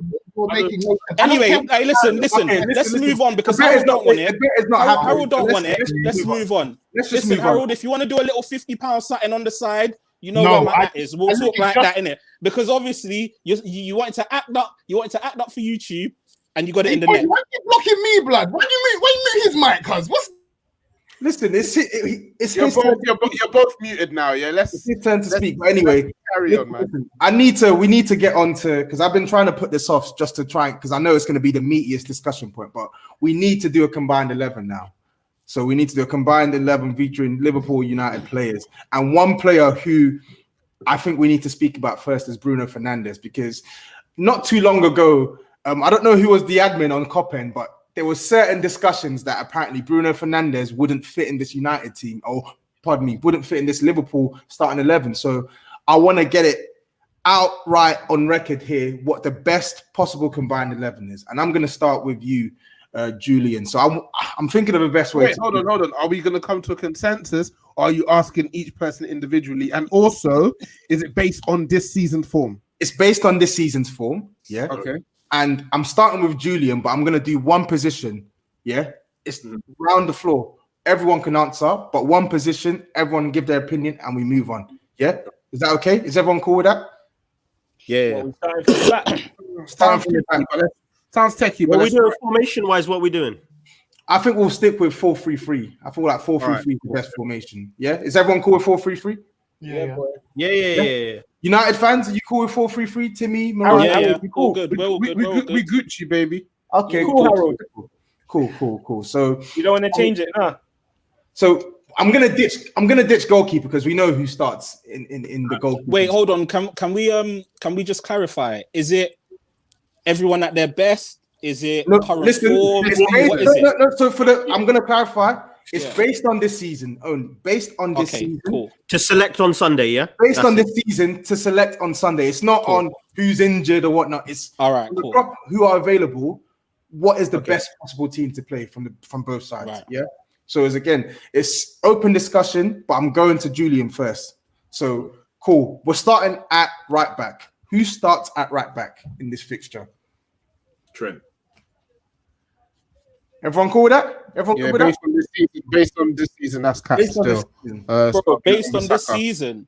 making no sense. Anyway, hey, listen. Okay, Let's listen. move on because The bet Harold is not- don't want the it. bet is not happening. Harold don't want it. Let's Let's move move on. Let's just Listen, move on. Harold, if you want to do a little £50 something on the side, you know No, where my at is. We'll I talk think like it's that, innit? Because obviously you wanted to act up. You wanted to act up for YouTube, and you got it Hey, in the boy, net. why you blocking me, blood? What do you mean? Why you mute his mic, cuz? What's Listen, it's You're his turn. both muted now. Yeah, It's let's his turn to speak. But anyway, carry on, man. listen, we need to get on to, because I've been trying to put this off just to try, because I know it's going to be the meatiest discussion point, but we need to do a combined 11 now. So we need to do a combined 11 featuring Liverpool United players. And one player who I think we need to speak about first is Bruno Fernandes, because not too long ago, I don't know who was the admin on Kopend, but there were certain discussions that apparently Bruno Fernandes wouldn't fit in this United team, or pardon me, wouldn't fit in this Liverpool starting 11. So I want to get it outright on record here what the best possible combined 11 is. And I'm going to start with you, Julian. So I'm thinking of the best way. Wait, hold on. Are we going to come to a consensus, or are you asking each person individually? And also, is it based on this season's form? It's based on this season's form. Yeah. Okay. And I'm starting with Julian, but I'm going to do one position. Yeah. It's round the floor. Everyone can answer, but one position, everyone give their opinion, and we move on. Yeah. Is that okay? Is everyone cool with that? Yeah. Well, we started from the back. Starting from the back, but Sounds techie, What but are we doing formation-wise? What are we doing? I think we'll stick with 4-3-3. I feel like 4-3-3 is the best formation. Yeah. Is everyone cool with 4-3-3? yeah. boy. Yeah. United fans, are you cool with 4-3-3? Timmy, Yeah, Mariah? yeah. You All good. We're all good. We're all we good. Gucci, baby. Okay, Cool, Harold. Cool. So You don't want to change it, huh? So I'm gonna ditch goalkeeper because we know who starts in the goalkeeper. Wait, hold on. Can we just clarify? Is it everyone at their best? Is it No, current listen. form? It's based, What is it? no. So I'm gonna clarify. It's Yeah. based on this season only. Based on this Okay, season. cool. To select on Sunday, yeah? Based That's on it. this season to select on Sunday. It's not Cool. on who's injured or whatnot. It's All right, from the cool. club who are available. What is the Okay. best possible team to play from both sides? Right. Yeah. So it's open discussion, but I'm going to Julian first. So cool. We're starting at right back. Who starts at right back in this fixture? Trent. Everyone cool with that? Everyone Yeah, cool with that? based on this season, that's cat Based on this still. season. Bro, based on this Saka. season,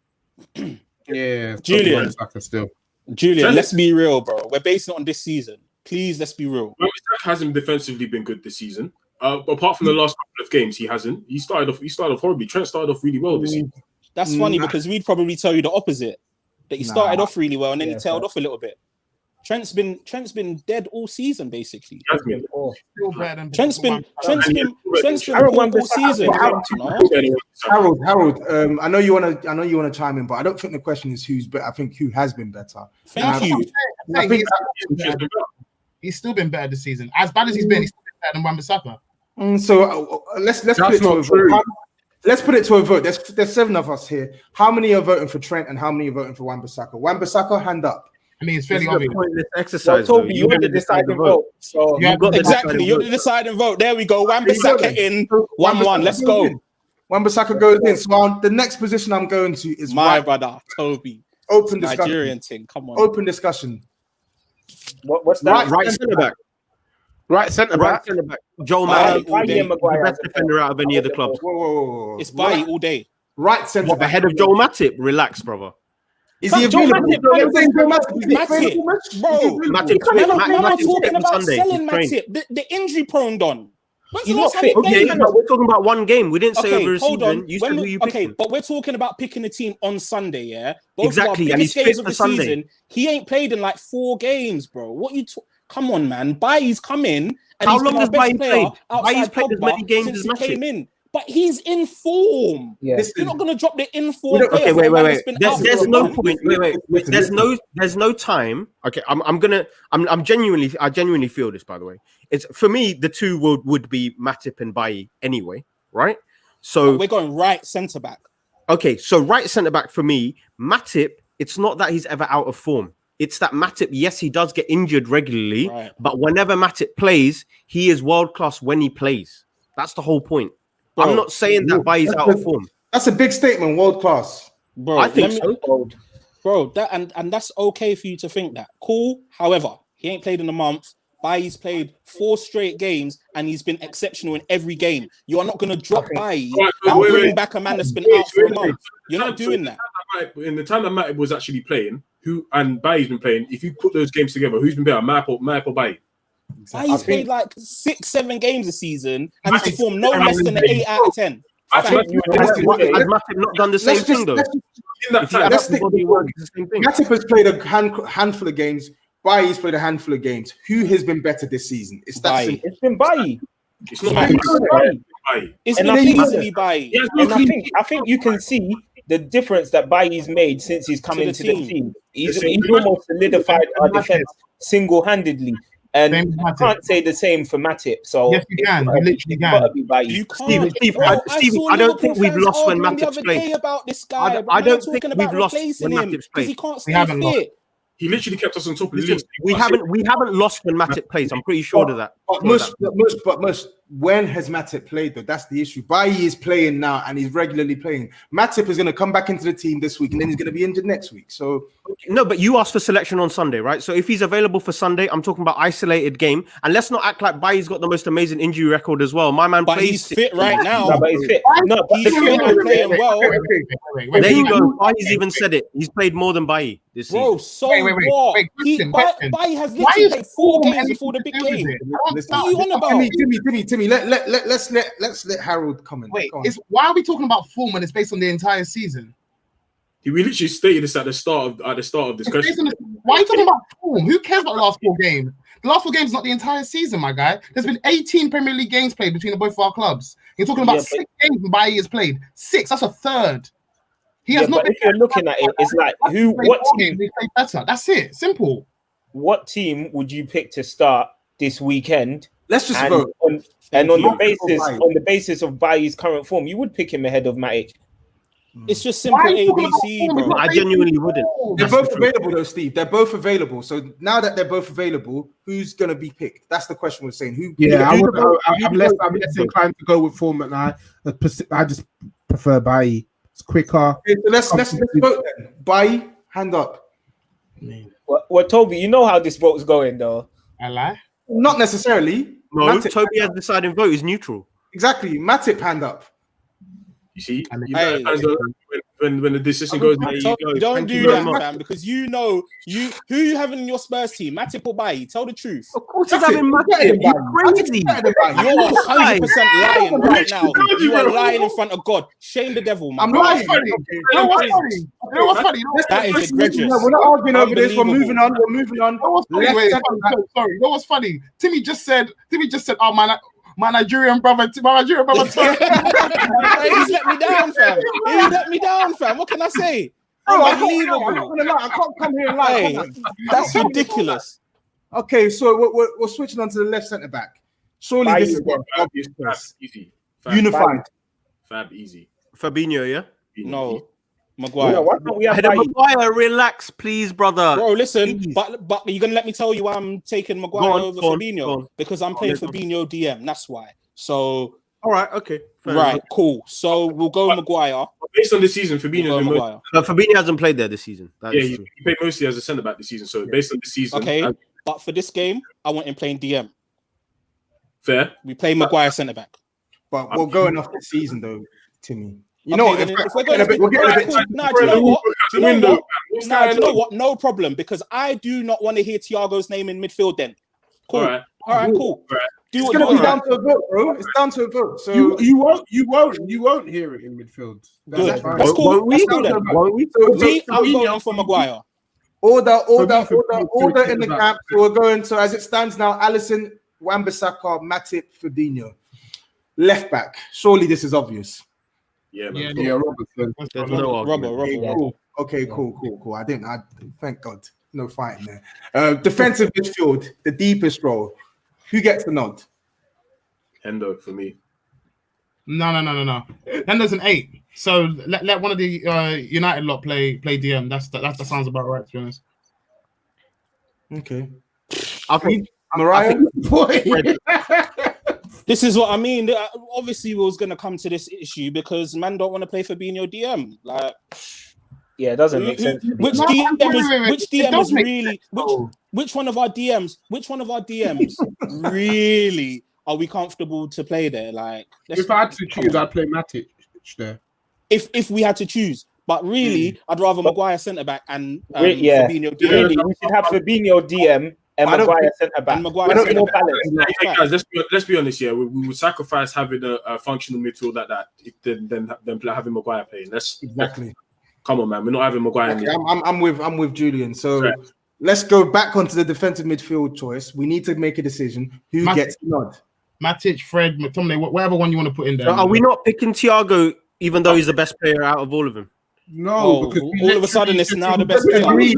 Yeah, Julian. Saka still. Julian, Trent- let's be real, bro. We're basing it on this season. Please, let's be real. Wan-Bissaka hasn't defensively been good this season. Apart from the last couple of games, he hasn't. He started off horribly. Trent started off really well this season. That's funny because we'd probably tell you the opposite. That he started off really well and then he tailed off a little bit. Trent's been dead all season, basically. He has been. Still better than Trent's been Aaron poor all Wan-Bissaka, season. No? Harold, I know you wanna chime in, but I don't think the question is who's better. I think who has been better. Thank you. I think He's still been better this season. As bad as he's been better than Wan-Bissaka. so. Let's put That's it to a not true. vote. Let's put it to a vote. There's 7 of us here. How many are voting for Trent and how many are voting for Wan-Bissaka? Wan-Bissaka, hand up. I mean, it's This fairly is a obvious. pointless Well, exercise. Toby, though. you're the gonna decide deciding vote. So Yeah, You've got the Exactly. deciding You're vote. the deciding vote. There we go. Wan-Bissaka in 1-1. Let's go. Wan-Bissaka goes in. So the next position I'm going to is My right. brother, Toby. Open discussion. Nigerian thing. Come on. Open discussion. what's that? Right centre back. Right centre Right back. centre back. Joel Bailly Matip, all Bailly day. and Maguire the as best a defender out of any of the clubs. Whoa. It's Bailly all day. Right centre What, back. ahead of Joel Matip? Relax, brother. Is he Joe available? Matip, Joe Matip, is he Matip, available? bro. Is he available? Matip, Man, I'm Matip's talking fit on about Sunday. selling He's trained. Matip. The injury prone Don. When's He's the not last time fit. he played? Okay, but we're talking about one game. We didn't say Okay, over a hold season. on. You said who you Okay, picked. but we're talking about picking a team on Sunday, yeah? Both Exactly, of our and biggest he's games fit of for the Sunday. season. He ain't played in like 4 games, bro. What you? Come on, man. Bailly's come in, and How he's long been our has best Bailly player played? Bailly's outside played as Pogba many games since as he Matip. came in. But he's in form. Yeah. You're not gonna drop the in form. Okay, player for a man that's wait. been out There's for a no month. point. Wait. There's no time. Okay, I genuinely feel this. By the way, it's for me. The two would be Matip and Bailly anyway, right? So we're going right centre back. Okay, so right centre back for me, Matip. It's not that he's ever out of form. It's that Matip, yes, he does get injured regularly, but whenever Matip plays, he is world class when he plays. That's the whole point. Bro, I'm not saying that Bailly's out of form. That's a big statement, world class. Bro, I think so. Bro, that and that's okay for you to think that. Cool. However, he ain't played in a month. Bailly's played 4 straight games and he's been exceptional in every game. You are not going to drop Bailly and bring back a man that's been out for a month. You're not doing that. In the time that Matip was actually playing, and Bailly's been playing, if you put those games together, who's been better, Matip or Bailly? Bailly's played like 6-7 games a season and he's performed no less than an 8 out of 10. Has Matip not done the same thing though? Matip has played a handful of games. Bailly's played a handful of games. Who has been better this season? It's that simple. It's been Bailly. It's not Bailly. It's been easily Bailly. And I think you can see the difference that Bailly's made since he's come into the team. He's almost solidified our defense single-handedly. And I can't say the same for Matip. So yes, you can. You literally can. You can't. Steve, I don't think we've lost when Matip's played. About this guy, I don't think we've lost when Matip's played. He can't stay fit. He literally kept us on top of the list. We haven't lost when Matip plays. I'm pretty sure of that. But when has Matip played though? That's the issue. Bailly is playing now and he's regularly playing. Matip is going to come back into the team this week and then he's going to be injured next week. So no, but you asked for selection on Sunday, right? So if he's available for Sunday, I'm talking about isolated game. And let's not act like Bailly's got the most amazing injury record as well. My man plays. He's fit right now. No, but he's fit. No, he's fit and playing well. There you go. Bailly's even said it. He's played more than Bailly this season. Bro, so what? Bailly has literally played 4 games before the big game. What are you on about? Timmy, let's let Harold comment. Wait, why are we talking about form when it's based on the entire season? We literally stated this at the start of this question. Why are you talking about form? Who cares about the last 4 games? The last 4 games is not the entire season, my guy. There's been 18 Premier League games played between both of our clubs. You're talking about 6 games Bailly has played. 6. That's a third. He has not. But if you're looking at it, it's like what team they play better? That's it. Simple. What team would you pick to start this weekend? Let's just vote. On the basis of Bailly's current form, you would pick him ahead of Matic. It's just simple ABC, bro. I genuinely wouldn't. They're both available though, Steve. They're both available. So now that they're both available, who's gonna be picked? That's the question we're saying. I'm less inclined to go with form, and I just prefer Bailly. It's quicker. Okay, so let's vote then. Bailly, hand up. Well, Toby, you know how this vote's going, though. I lie. Not necessarily. No, Matip, Toby has decided vote is neutral. Exactly. Matip, hand up. You see, when the decision goes, don't do that, man, because you know who you having in your Spurs team, Matip or Bailly. Tell the truth. Of course, he's having Matip. You're crazy. You're 100% lying right now. You are lying in front of God. Shame the devil, man. I'm lying. You know what's funny? That is egregious. We're not arguing over this. We're moving on. Sorry. You know what's funny? Timmy just said, "Oh man, my Nigerian brother." He's let me down, fam. What can I say? Unbelievable. I can't come here and lie. Hey, that's ridiculous. Okay, so we're switching on to the left centre back. Surely this is what obvious choice. Easy. Unified. Fab, easy. Fabinho, yeah? No. Maguire. Why don't we have Maguire, relax, please, brother. Bro, listen, but you're gonna let me tell you why I'm taking Maguire over Fabinho because I'm playing Fabinho DM. That's why. So all right, okay, right, cool. So we'll go Maguire. Based on this season, Fabinho hasn't played there this season. He played mostly as a centre back this season. So based on the season, okay. But for this game, I want him playing DM. Fair. We play Maguire centre back. But we're going off the season though, Timmy. You know, if we're going a bit, do you know what? No problem, because I do not want to hear Thiago's name in midfield. Then, cool. All right, cool. It's going to be down to a vote, bro. It's down to a vote. So you won't hear it in midfield. Good. That's cool. That's cool then. I'm voting for Maguire. Order in the camp. So we're going. So as it stands now, Alisson, Wan-Bissaka, Matip, Fabinho. Left back. Surely this is obvious. Yeah, man. Yeah, Robertson. There's no argument. Robert. Okay, cool. I thank God. No fighting there. Defensive midfield, the deepest role. Who gets the nod? Hendo for me. No. Henderson 8. So let one of the United lot play DM. That sounds about right, to be honest. Okay. I think Mariah? This is what I mean. Obviously, we was going to come to this issue because man don't want to play Fabinho DM. Like, Yeah, it doesn't make sense. which DM is really which one of our DMs really are we comfortable to play there? Like, If I had to choose, I'd play Matic there. if we had to choose, but really, I'd rather Maguire centre back and Fabinho DM. Really, we should have Fabinho DM and Maguire centre back. And Maguire More balance. Hey, guys, let's be honest here. We would sacrifice having a functional midfield like that than having Maguire playing. Exactly. Come on, man. We're not having Maguire. Okay, I'm with Julian. So let's go back onto the defensive midfield choice. We need to make a decision. Who gets the nod? Matic, Fred, McTominay, whatever one you want to put in there. So are we not picking Thiago, even though he's the best player out of all of them? No, because all of a sudden it's now the best player. We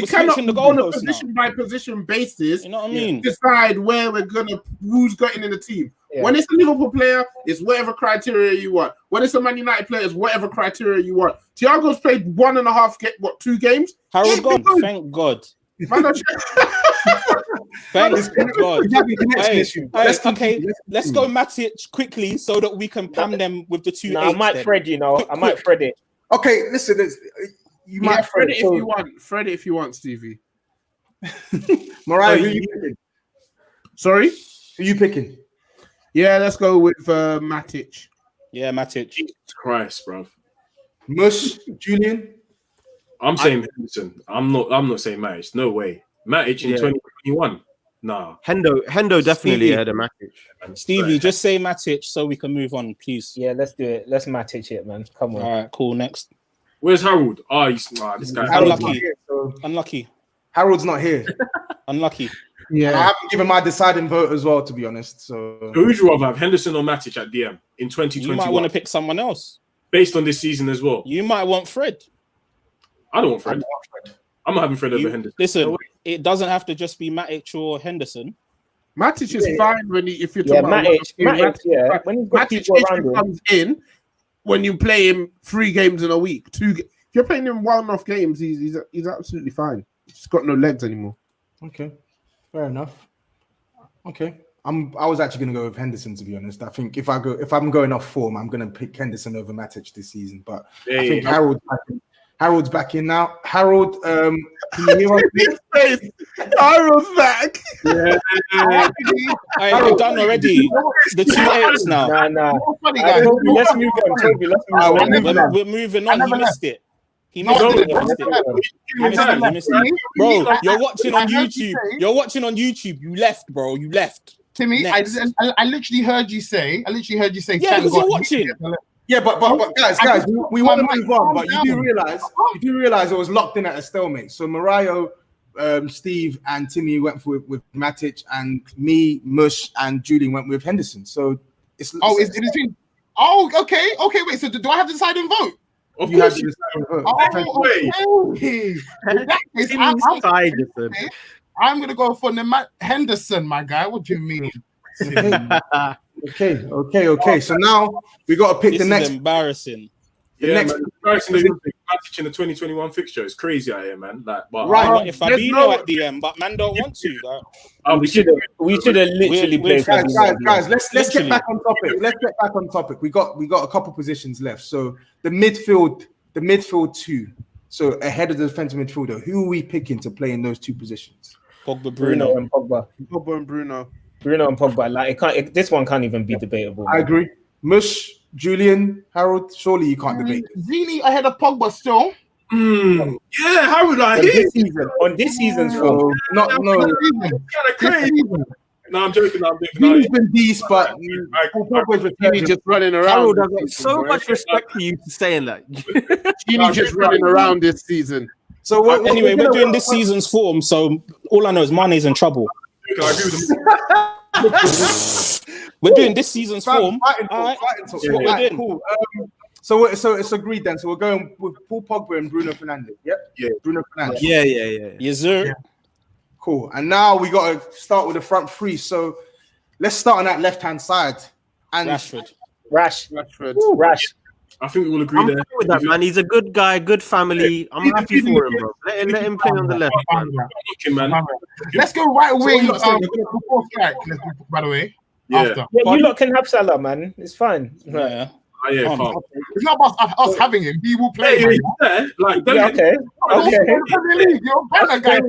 cannot switching the on a goalposts position by position basis. You know what I mean? Decide where we're who's getting in the team. Yeah. When it's a Liverpool player, it's whatever criteria you want. When it's a Man United player, it's whatever criteria you want. Thiago's played 1.5 2 games. Harold gone. Thank God. Man, Thank God. Okay, let's go Matic quickly so that we can pam them with the 2 I might Fred, I might Fred it. Okay, listen. You might Fred it if you want. Fred it if you want, Stevie. Mariah, who you picking? Sorry? Who you picking? Yeah, let's go with Matic. Yeah, Matic. Jesus Christ, bro. Mush, Julian? I'm saying Henderson. I'm not saying Matic. No way. Matic in 2021. Nah. Hendo definitely Stevie. ahead of Matic. Stevie, just say Matic so we can move on, please. Yeah, let's do it. Let's Matic it, man. Come on. All right, cool. Next. Where's Harold? This guy. Unlucky. Harold's not here. Unlucky. And I haven't given my deciding vote as well, to be honest. So Who would you rather have, Henderson or Matic at DM in 2021? You might want to pick someone else. Based on this season as well. You might want Fred. I don't want Fred. I'm not having Fred over Henderson. Listen, it doesn't have to just be Matic or Henderson. Matic is fine if you're Yeah, talking about Matic, when he's got people around him. comes in when you play him 3 games in a week. If you're playing him 1-off games, he's absolutely fine. He's got no legs anymore. Okay, fair enough. Okay, I was actually going to go with Henderson, to be honest. I think if I'm going off form, I'm going to pick Henderson over Matic this season. But I think Harold's back in now. Harold, can you hear us? Harold's back. Yeah. I've done already. The 2 8s now. Nah. Let's move on, Toby. Let's move on. We're moving on. He missed it. He missed it. Bro, you're watching on YouTube. You left, bro. You left. Timmy, I literally heard you say. Yeah, because you're watching. Yeah, but guys, we want to move on. But you do realize it was locked in at a stalemate. So Mariah, Steve, and Timmy went with Matic, and me, Mush, and Julian went with Henderson. So it's okay. Wait. So do I have to decide and vote? Of you have course. to decide and vote. I'm gonna go for Henderson, my guy. What do you mean? Okay. So now we got to pick the next. Is embarrassing. Embarrassing Matic in the 2021 fixture. It's crazy out here, man. Like, but Right. If Fabinho at DM, but man don't want to. We should have literally played. Guys, let's get back on topic. Let's get back on topic. We got a couple positions left. So the midfield 2. So ahead of the defensive midfielder, who are we picking to play in those 2 positions? Pogba, Bruno and Pogba. Bruno and Pogba. Like this one can't even be debatable. I agree. Mush, Julian, Harold. Surely you can't debate. Really ahead of Pogba still. Yeah, Harold. On this season's form. No. Kind of crazy. No, I'm joking. He's been decent, but He's just running around. Harold has got so much respect for you for saying that. He's just running around this season. So anyway, we're doing this season's form. So all I know is Mane's in trouble. I agree with him. We're doing this season's form. Fighting talk, All right. fighting talk. That's what we're doing. Cool. So it's agreed then. So we're going with Paul Pogba and Bruno Fernandes. Yep. Yeah. Bruno Fernandes. Yeah. Yes, sir. Yeah. Cool. And now we got to start with the front three. So let's start on that left-hand side. And Rashford. Rashford. Ooh, Rash. I think we all agree I'm there. fine with that, man. He's a good guy, good family. I'm happy for him, bro. Let him play on the left, man. Okay, man. Let's go right wing. what you're saying, Before strike. Let's go, by the way. Yeah. After. Yeah, you lot can have Salah, man. It's fine. Yeah. Oh, yeah, Um, calm. It's not about us having him. He will play. Yeah, man. yeah, like, Yeah, okay. Okay. You're better, guy.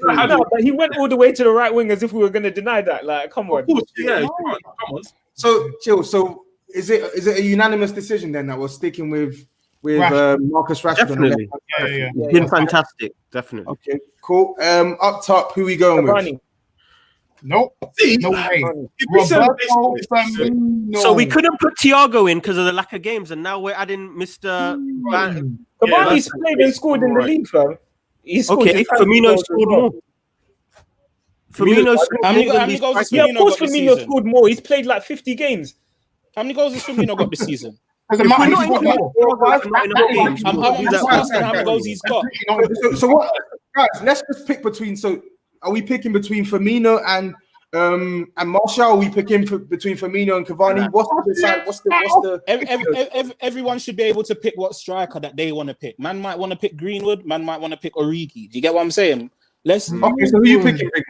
No, but he went all the way to the right wing as if we were going to deny that. Like, come on. Of course, yeah, come on. so chill. So is it a unanimous decision then that we're sticking with Marcus Rashford? On the Definitely. left? Yeah. He's been fantastic, definitely. Okay, cool. Up top, who we going with? Cavani. Nope. See, No way. if we said Roberto this- Firmino. So we couldn't put Thiago in because of the lack of games, and now we're adding Mr. Cavani's played and scored in the league, fam. He scored Okay, his Firmino goals as scored well. more. Firmino scored How many more than goals these has strikers. Yeah, of course got this Firmino season? scored more. He's played like 50 games. How many goals has Firmino got this season? As a If matter we're of not fact, including Thiago, not enough games, I'm we'll do that just one. asking how many goals he's got. So what, guys? Let's just pick between. So are we picking between Firmino and Martial? Are we picking between Firmino and Cavani? What's the Everyone should be able to pick what striker that they want to pick. Man might want to pick Greenwood. Man might want to pick Origi. Do you get what I'm saying? Let's. Okay, so who are you picking, big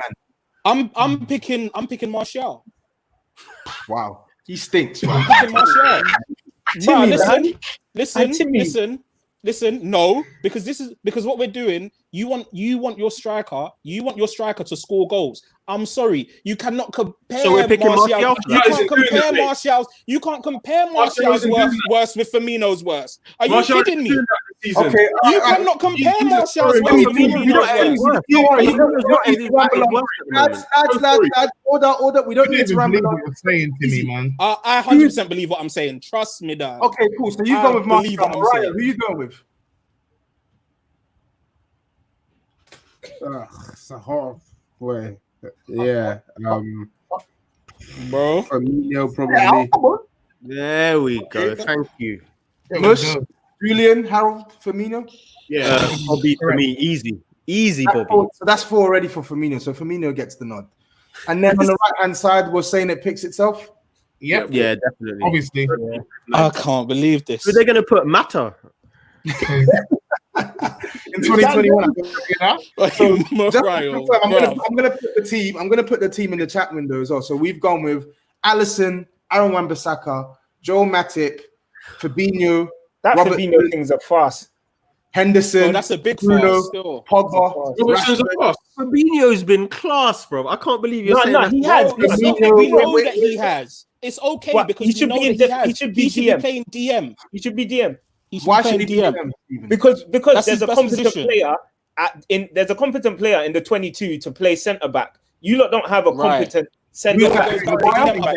man? I'm picking Martial. Wow, he stinks. I'm Man. picking Martial. Bro, Timmy, listen. No, because what we're doing. You want your striker. You want your striker to score goals. I'm sorry, you cannot compare. So we're picking Martial. You Guys, can't compare Martial's. You can't compare Martial's worst with Firmino's worst. Are you Martial kidding me? did that this season. Okay, You cannot compare he's Martial's scoring worst with goals. Firmino's worst. Lads, order. We don't need to ramble on. what you're saying to me, man. I 100% believe what I'm saying. Trust me, dad. Okay, cool. So you've I gone with believe Martial. what I'm Mariah, saying. who you going with? It's a halfway. Yeah. Bro. Firmino probably. There we go. Thank you. Mush, Julian, Harold, Firmino. Yeah. Bobby for me, easy, Bobby. So that's 4 already for Firmino. So Firmino gets the nod. And then on the right hand side, we're saying it picks itself. Yep. Yeah, definitely. Obviously. I can't believe this. Who are they going to put? Mata? In 2021. Mario, I'm gonna put the team. I'm gonna put the team in the chat window as well. So we've gone with Alisson, Aaron Wan-Bissaka, Joel Matip, Fabinho, That Robert Fabinho thing's a farce. Henderson, that's a big Bruno, farce still. Pogba. Robertson's a boss. Fabinho's been class, bro. I can't believe you're saying that. He has. It's not, we know that he has. It's okay What? because He we should know be that in he has. he should be He should DM. be playing DM. He should be DM. He should Why be should playing he be DM. them, Stephen? Because That's there's his a best competent position. player there's a competent player in the 22 to play centre back. You lot don't have a Right. competent centre Who's back. that? to play centre back.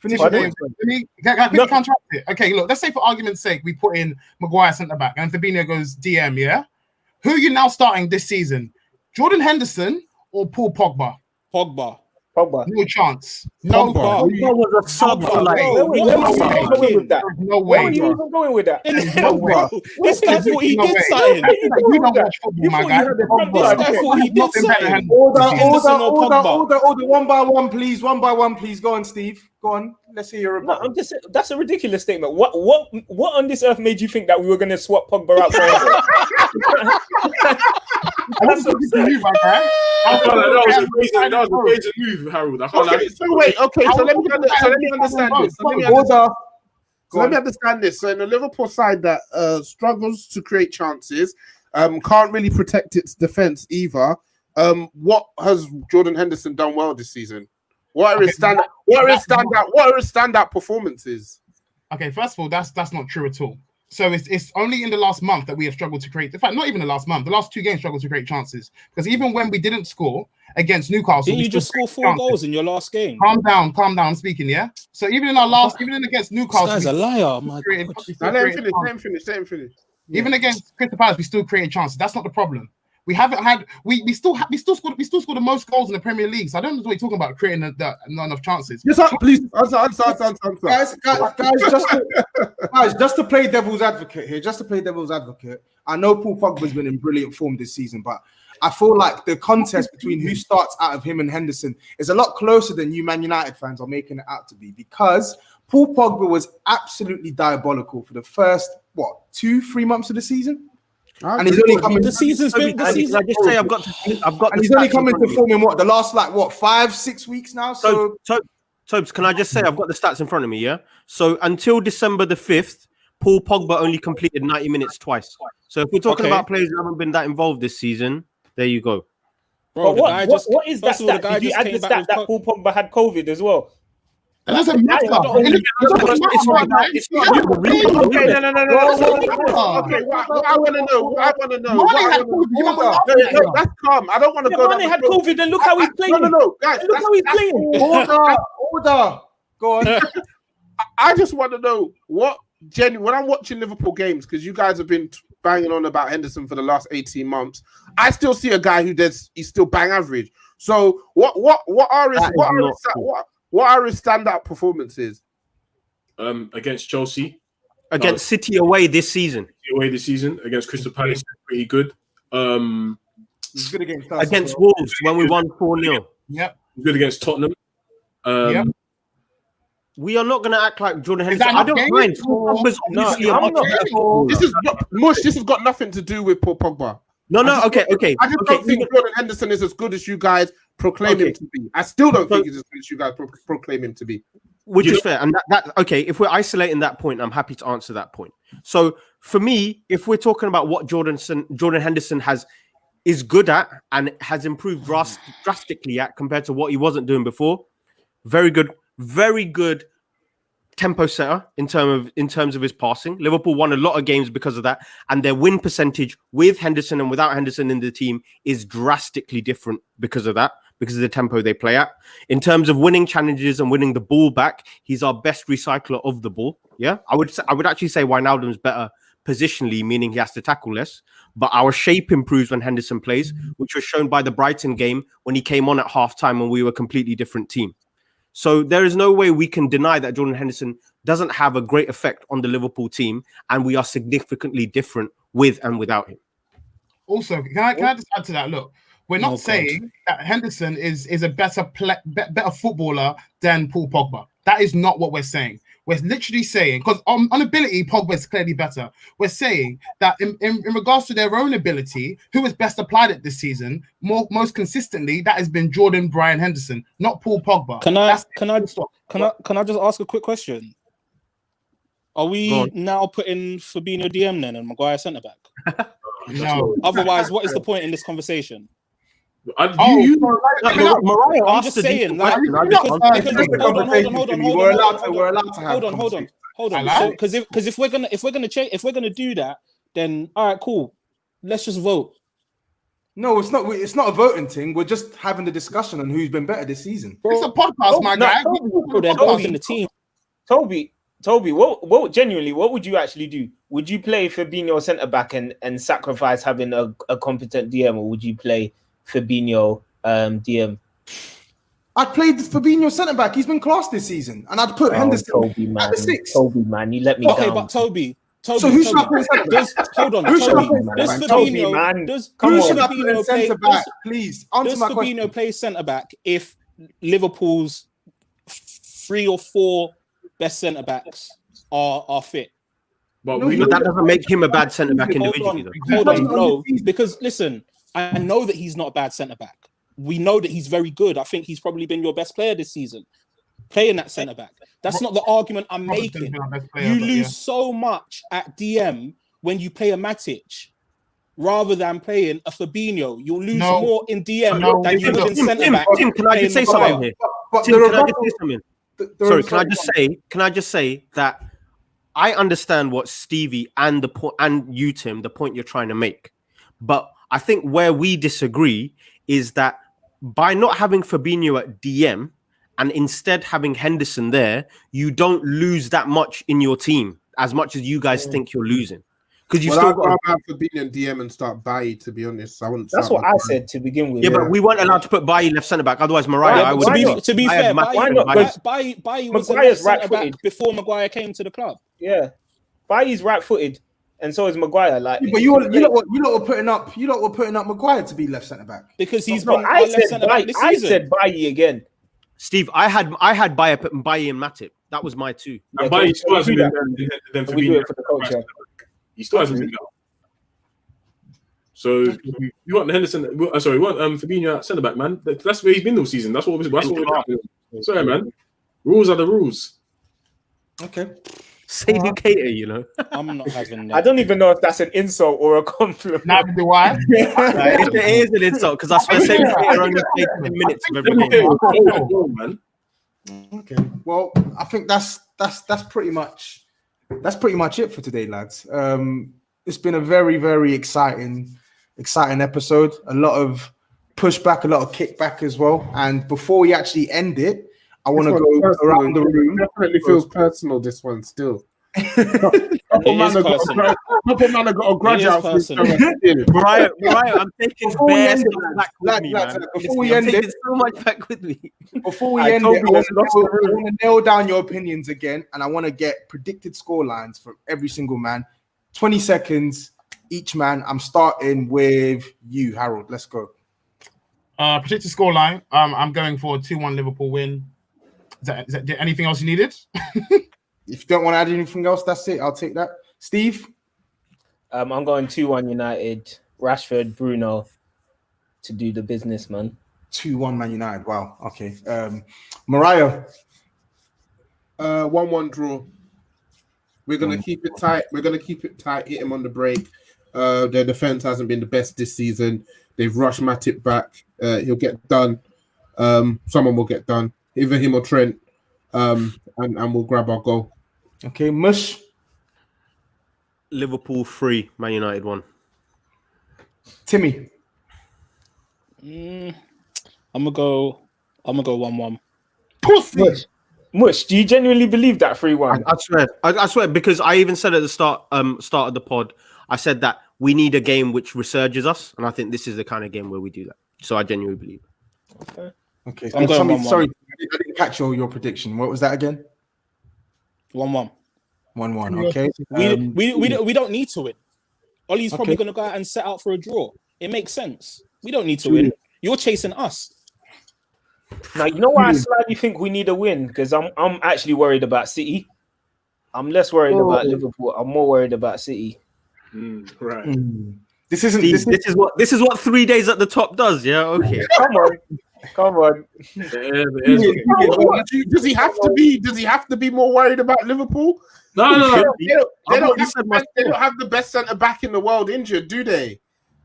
Finish Pardon? your point. Can I quickly counteract it? Okay, look, let's say for argument's sake, we put in Maguire centre back and Fabinho goes DM, yeah? Who are you now starting this season? Jordan Henderson or Paul Pogba? Pogba. Pogba. No chance. No, Pogba. Pogba was a sub for like. Bro, Where what were are you you even going with that? no Where way. were you even going with that? No way. Bro, this guy thought he No did way. something. You don't watch football, my guy. This guy thought he did something. Order, Henderson or Pogba? order. One by one, please. Go on, Steve. Go on. Let's hear your No, rebuttal. that's a ridiculous statement. What on this earth made you think that we were going to swap Pogba out for Henderson? That's what you, my guy. I felt like that was a crazy move, Harold. I felt Okay, like so wait. Okay, so let me understand this. Order. So let me understand this. So in the Liverpool side that struggles to create chances, can't really protect its defense either. What has Jordan Henderson done well this season? What are his standout performances? Okay, first of all, that's not true at all. So it's only in the last month that we have struggled to create. In fact, not even the last month. The last 2 games struggled to create chances because even when we didn't score against Newcastle, Didn't we you still just score created 4 chances. goals in your last game? Calm down. I'm speaking, yeah. So even in our last, even in against This Newcastle, guy's a liar, my created- God. we still Let him created finish. chances. Even against Crystal Palace, we still created chances. That's not the problem. We haven't had we still scored the most goals in the Premier League. So I don't know what you're talking about creating not enough chances. Yes, please answer. Guys, just to play devil's advocate here, I know Paul Pogba's been in brilliant form this season, but I feel like the contest between who starts out of him and Henderson is a lot closer than you Man United fans are making it out to be, because Paul Pogba was absolutely diabolical for the first 2-3 months of the season. And he's only coming. The season's been. The season. I just say I've got. And he's only coming to form in the last 5-6 weeks now. So, Tobes, can I just say I've got the stats in front of me? Yeah. So until December the 5th, Paul Pogba only completed 90 minutes twice. So if we're talking about players who haven't been that involved this season, there you go. Bro, what is that stat? Did you add the stat that Paul Pogba had COVID as well? It doesn't matter. It's not. Okay, no. Okay, what I want to know. That's calm. I don't want to go. Mane had COVID, and look how he's playing. No, guys. Look how he's playing. Order. Go on. I just want to know when I'm watching Liverpool games, because you guys have been banging on about Henderson for the last 18 months. I still see a guy he's still bang average. So what are his standout performances? Against Chelsea, against City away this season. Against Crystal Palace, pretty good. He's good against Wolves when we won 4-0. Yep. Good against Tottenham. Yep. We are not going to act like Jordan Henderson. I don't mind. This has got nothing to do with Paul Pogba. Okay. I just don't think Jordan Henderson is as good as you guys proclaim him to be. I still don't think he's as good as you guys proclaim him to be. Which is fair. And if we're isolating that point, I'm happy to answer that point. So for me, if we're talking about what Jordan Henderson is good at and has improved drastically at compared to what he wasn't doing before, very good tempo setter in terms of his passing. Liverpool won a lot of games because of that, and their win percentage with Henderson and without Henderson in the team is drastically different because of that, because of the tempo they play at. In terms of winning challenges and winning the ball back, he's our best recycler of the ball. Yeah, I would actually say Wijnaldum's better positionally, meaning he has to tackle less, but our shape improves when Henderson plays, which was shown by the Brighton game when he came on at halftime when we were a completely different team. So there is no way we can deny that Jordan Henderson doesn't have a great effect on the Liverpool team, and we are significantly different with and without him. Also, can I just add to that? Look, we're not saying that Henderson is a better footballer than Paul Pogba. That is not what we're saying. We're literally saying, because on ability, Pogba is clearly better. We're saying that in regards to their own ability, who has best applied it this season, most consistently, that has been Jordan Bryan Henderson, not Paul Pogba. Can I just ask a quick question? Are we now putting Fabinho DM then and Maguire centre back? No. Otherwise, what is the point in this conversation? I'm just saying, like, hold on. So, because if we're gonna do that, then all right, cool. Let's just vote. No, it's not. It's not a voting thing. We're just having the discussion on who's been better this season. It's a podcast, my guy. They're both in the team. Toby, what genuinely, what would you actually do? Would you play Fabinho centre back and sacrifice having a competent DM, or would you play Fabinho DM? I'd play Fabinho centre back. He's been class this season, and I'd put Henderson at the 6. Toby, man, you let me down. Okay, but Toby. So who should I put centre back? Hold on, Toby. Does Fabinho centre back? Please answer my question. Does Fabinho play centre back if Liverpool's 3 or 4 best centre backs are fit? But that doesn't make him a bad centre back individually. Hold on, no, because listen, I know that he's not a bad centre back. We know that he's very good. I think he's probably been your best player this season, playing that centre back. That's not the argument I'm making. You lose so much at DM when you play a Matic rather than playing a Fabinho. You'll lose more in DM than you would in centre back. Tim, can I just say something here? Sorry, can I just say that I understand what Stevie and you, Tim, the point you're trying to make, but I think where we disagree is that by not having Fabinho at DM and instead having Henderson there, you don't lose that much in your team as much as you guys think you're losing. Because you've Well, still I'd got. rather have Fabinho and DM and start Bailly, to be honest. I wouldn't. That's start what I with said to begin with. Yeah, but we weren't allowed to put Bailly left centre back. Otherwise, Mariah, I would. To be fair, Why not? Bailly was a Maguire's left centre back right-footed. before Maguire came to the club. Yeah, Bailly's right-footed, and so is Maguire. Like, But you lot were putting up Maguire to be left centre back Because he's no, been our left centre back this I season. said Bailly again. Steve, I had Bailly putting Bailly and Matip. That was my two. And Yeah, Bailly can still hasn't we been do then Can we do Fabinho. it for the culture? He still hasn't been there. So you want Henderson? Sorry, you want Fabinho at centre back, man. That's where he's been all season. That's what we're doing. Sorry, man. Rules are the rules. okay Say Cater, you know. I'm not having that. I don't even know if that's an insult or a compliment. Neither do I. It is an insult because I swear Say Cater only played 10 minutes of every game. Man. okay well I think that's pretty much it for today, lads. It's been a very, very exciting episode. A lot of pushback, a lot of kickback as well. And before we actually end it, I want to go around the room. It definitely feels personal, this one still. It is personal. Couple man have got a grudge It is out for each personal. other. Mariah, I'm taking Before we bare end stuff it, back with me, lads, man. before we I'm end taking it, so much back with me. Before we I end told it, you I there's lots of room. want to nail down your opinions again, and I want to get predicted score lines for every single man. 20 seconds each man. I'm starting with you, Harold. Let's go. Predicted scoreline. I'm going for a 2-1 Liverpool win. Is that anything else you needed? If you don't want to add anything else, that's it. I'll take that. Steve? I'm going 2-1 United. Rashford, Bruno to do the business, man. 2-1 Man United. Wow. Okay. Mariah? 1-1 draw. We're gonna keep it tight. Hit him on the break. Their defense hasn't been the best this season. They've rushed Matip back. He'll get done. Someone will get done. Either him or Trent. And we'll grab our goal. Okay. Mush? Liverpool 3, Man United 1. Timmy? I'm gonna go 1-1. Pussy. Mush, do you genuinely believe that 3-1? I swear, because I even said at the start of the pod, I said that we need a game which resurges us, and I think this is the kind of game where we do that. So I genuinely believe it. Okay. I'm going 1-1. Sorry, I didn't catch your prediction. What was that again? 1-1. 1-1. Okay. We don't need to win. Ollie's probably Okay. going to go out and set out for a draw. It makes sense. We don't need to win. You're chasing us. Now, you know why I slightly think we need a win? Because I'm actually worried about City. I'm less worried about Liverpool. I'm more worried about City. Right. This isn't. Steve, this is what 3 days at the top does. Yeah. Okay. Come on. Does he have to be more worried about Liverpool? No. They don't have the best centre back in the world injured, do they?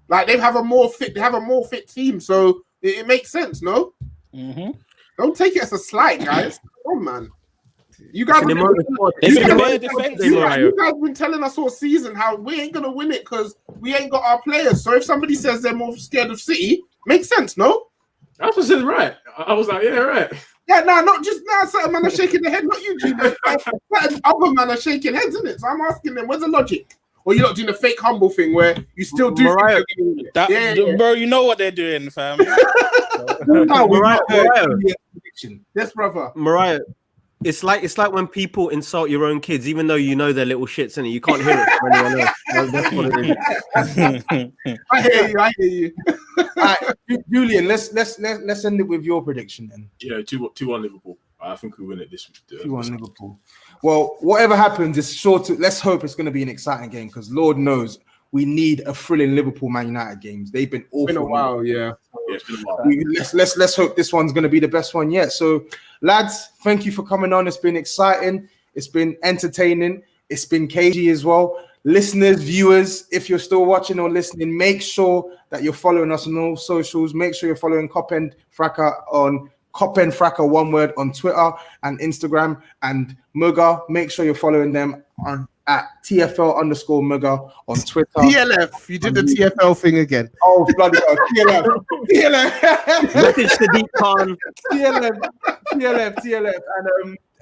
Like they have a more fit team, so it makes sense, no? Mm-hmm. Don't take it as a slight, guys. Come on, man. You guys It's been telling us all season how we ain't gonna win it because we ain't got our players. So if somebody says they're more scared of City, makes sense, no? That's what said right. I was like, yeah, right. Yeah, not just now. Certain man are shaking their head, not you, G. Certain other man are shaking heads, isn't it? So I'm asking them, where's the logic? Or you're not doing the fake humble thing where you still do. Mariah, Bro, you know what they're doing, fam. Mariah. Yes, brother. Mariah, it's like when people insult your own kids, even though you know they're little shits, and you can't hear it from anyone else. That's what it is. I hear you. All right, Julian, let's end it with your prediction then. Yeah, 2-1 Liverpool. I think we win it this week. 2-1 Liverpool. Well, whatever happens, it's sure to. Let's hope it's going to be an exciting game because Lord knows we need a thrilling Liverpool Man United games. They've been awful. Been a while, yeah. It's been a while. Let's hope this one's going to be the best one yet. So, lads, thank you for coming on. It's been exciting. It's been entertaining. It's been cagey as well. Listeners, viewers, if you're still watching or listening, make sure that you're following us on all socials. Make sure you're following Kopend Fracas on Kopend Fracas, one word, on Twitter and Instagram, and MUGA. Make sure you're following them on at TFL_MUGA on Twitter. TLF, you did the TFL thing again. Oh, bloody hell. TLF. Message to Deep Khan. TLF.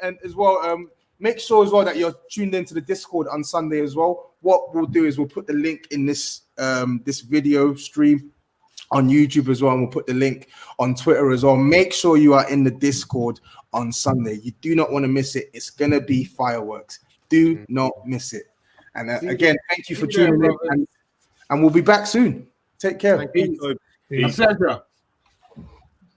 And as well, make sure as well that you're tuned into the Discord on Sunday as well. What we'll do is we'll put the link in this this video stream on YouTube as well, and we'll put the link on Twitter as well. Make sure you are in the Discord on Sunday. You do not want to miss it. It's gonna be fireworks. Do not miss it. And again, thank you for tuning in, and we'll be back soon. Take care. Thank you. A pleasure.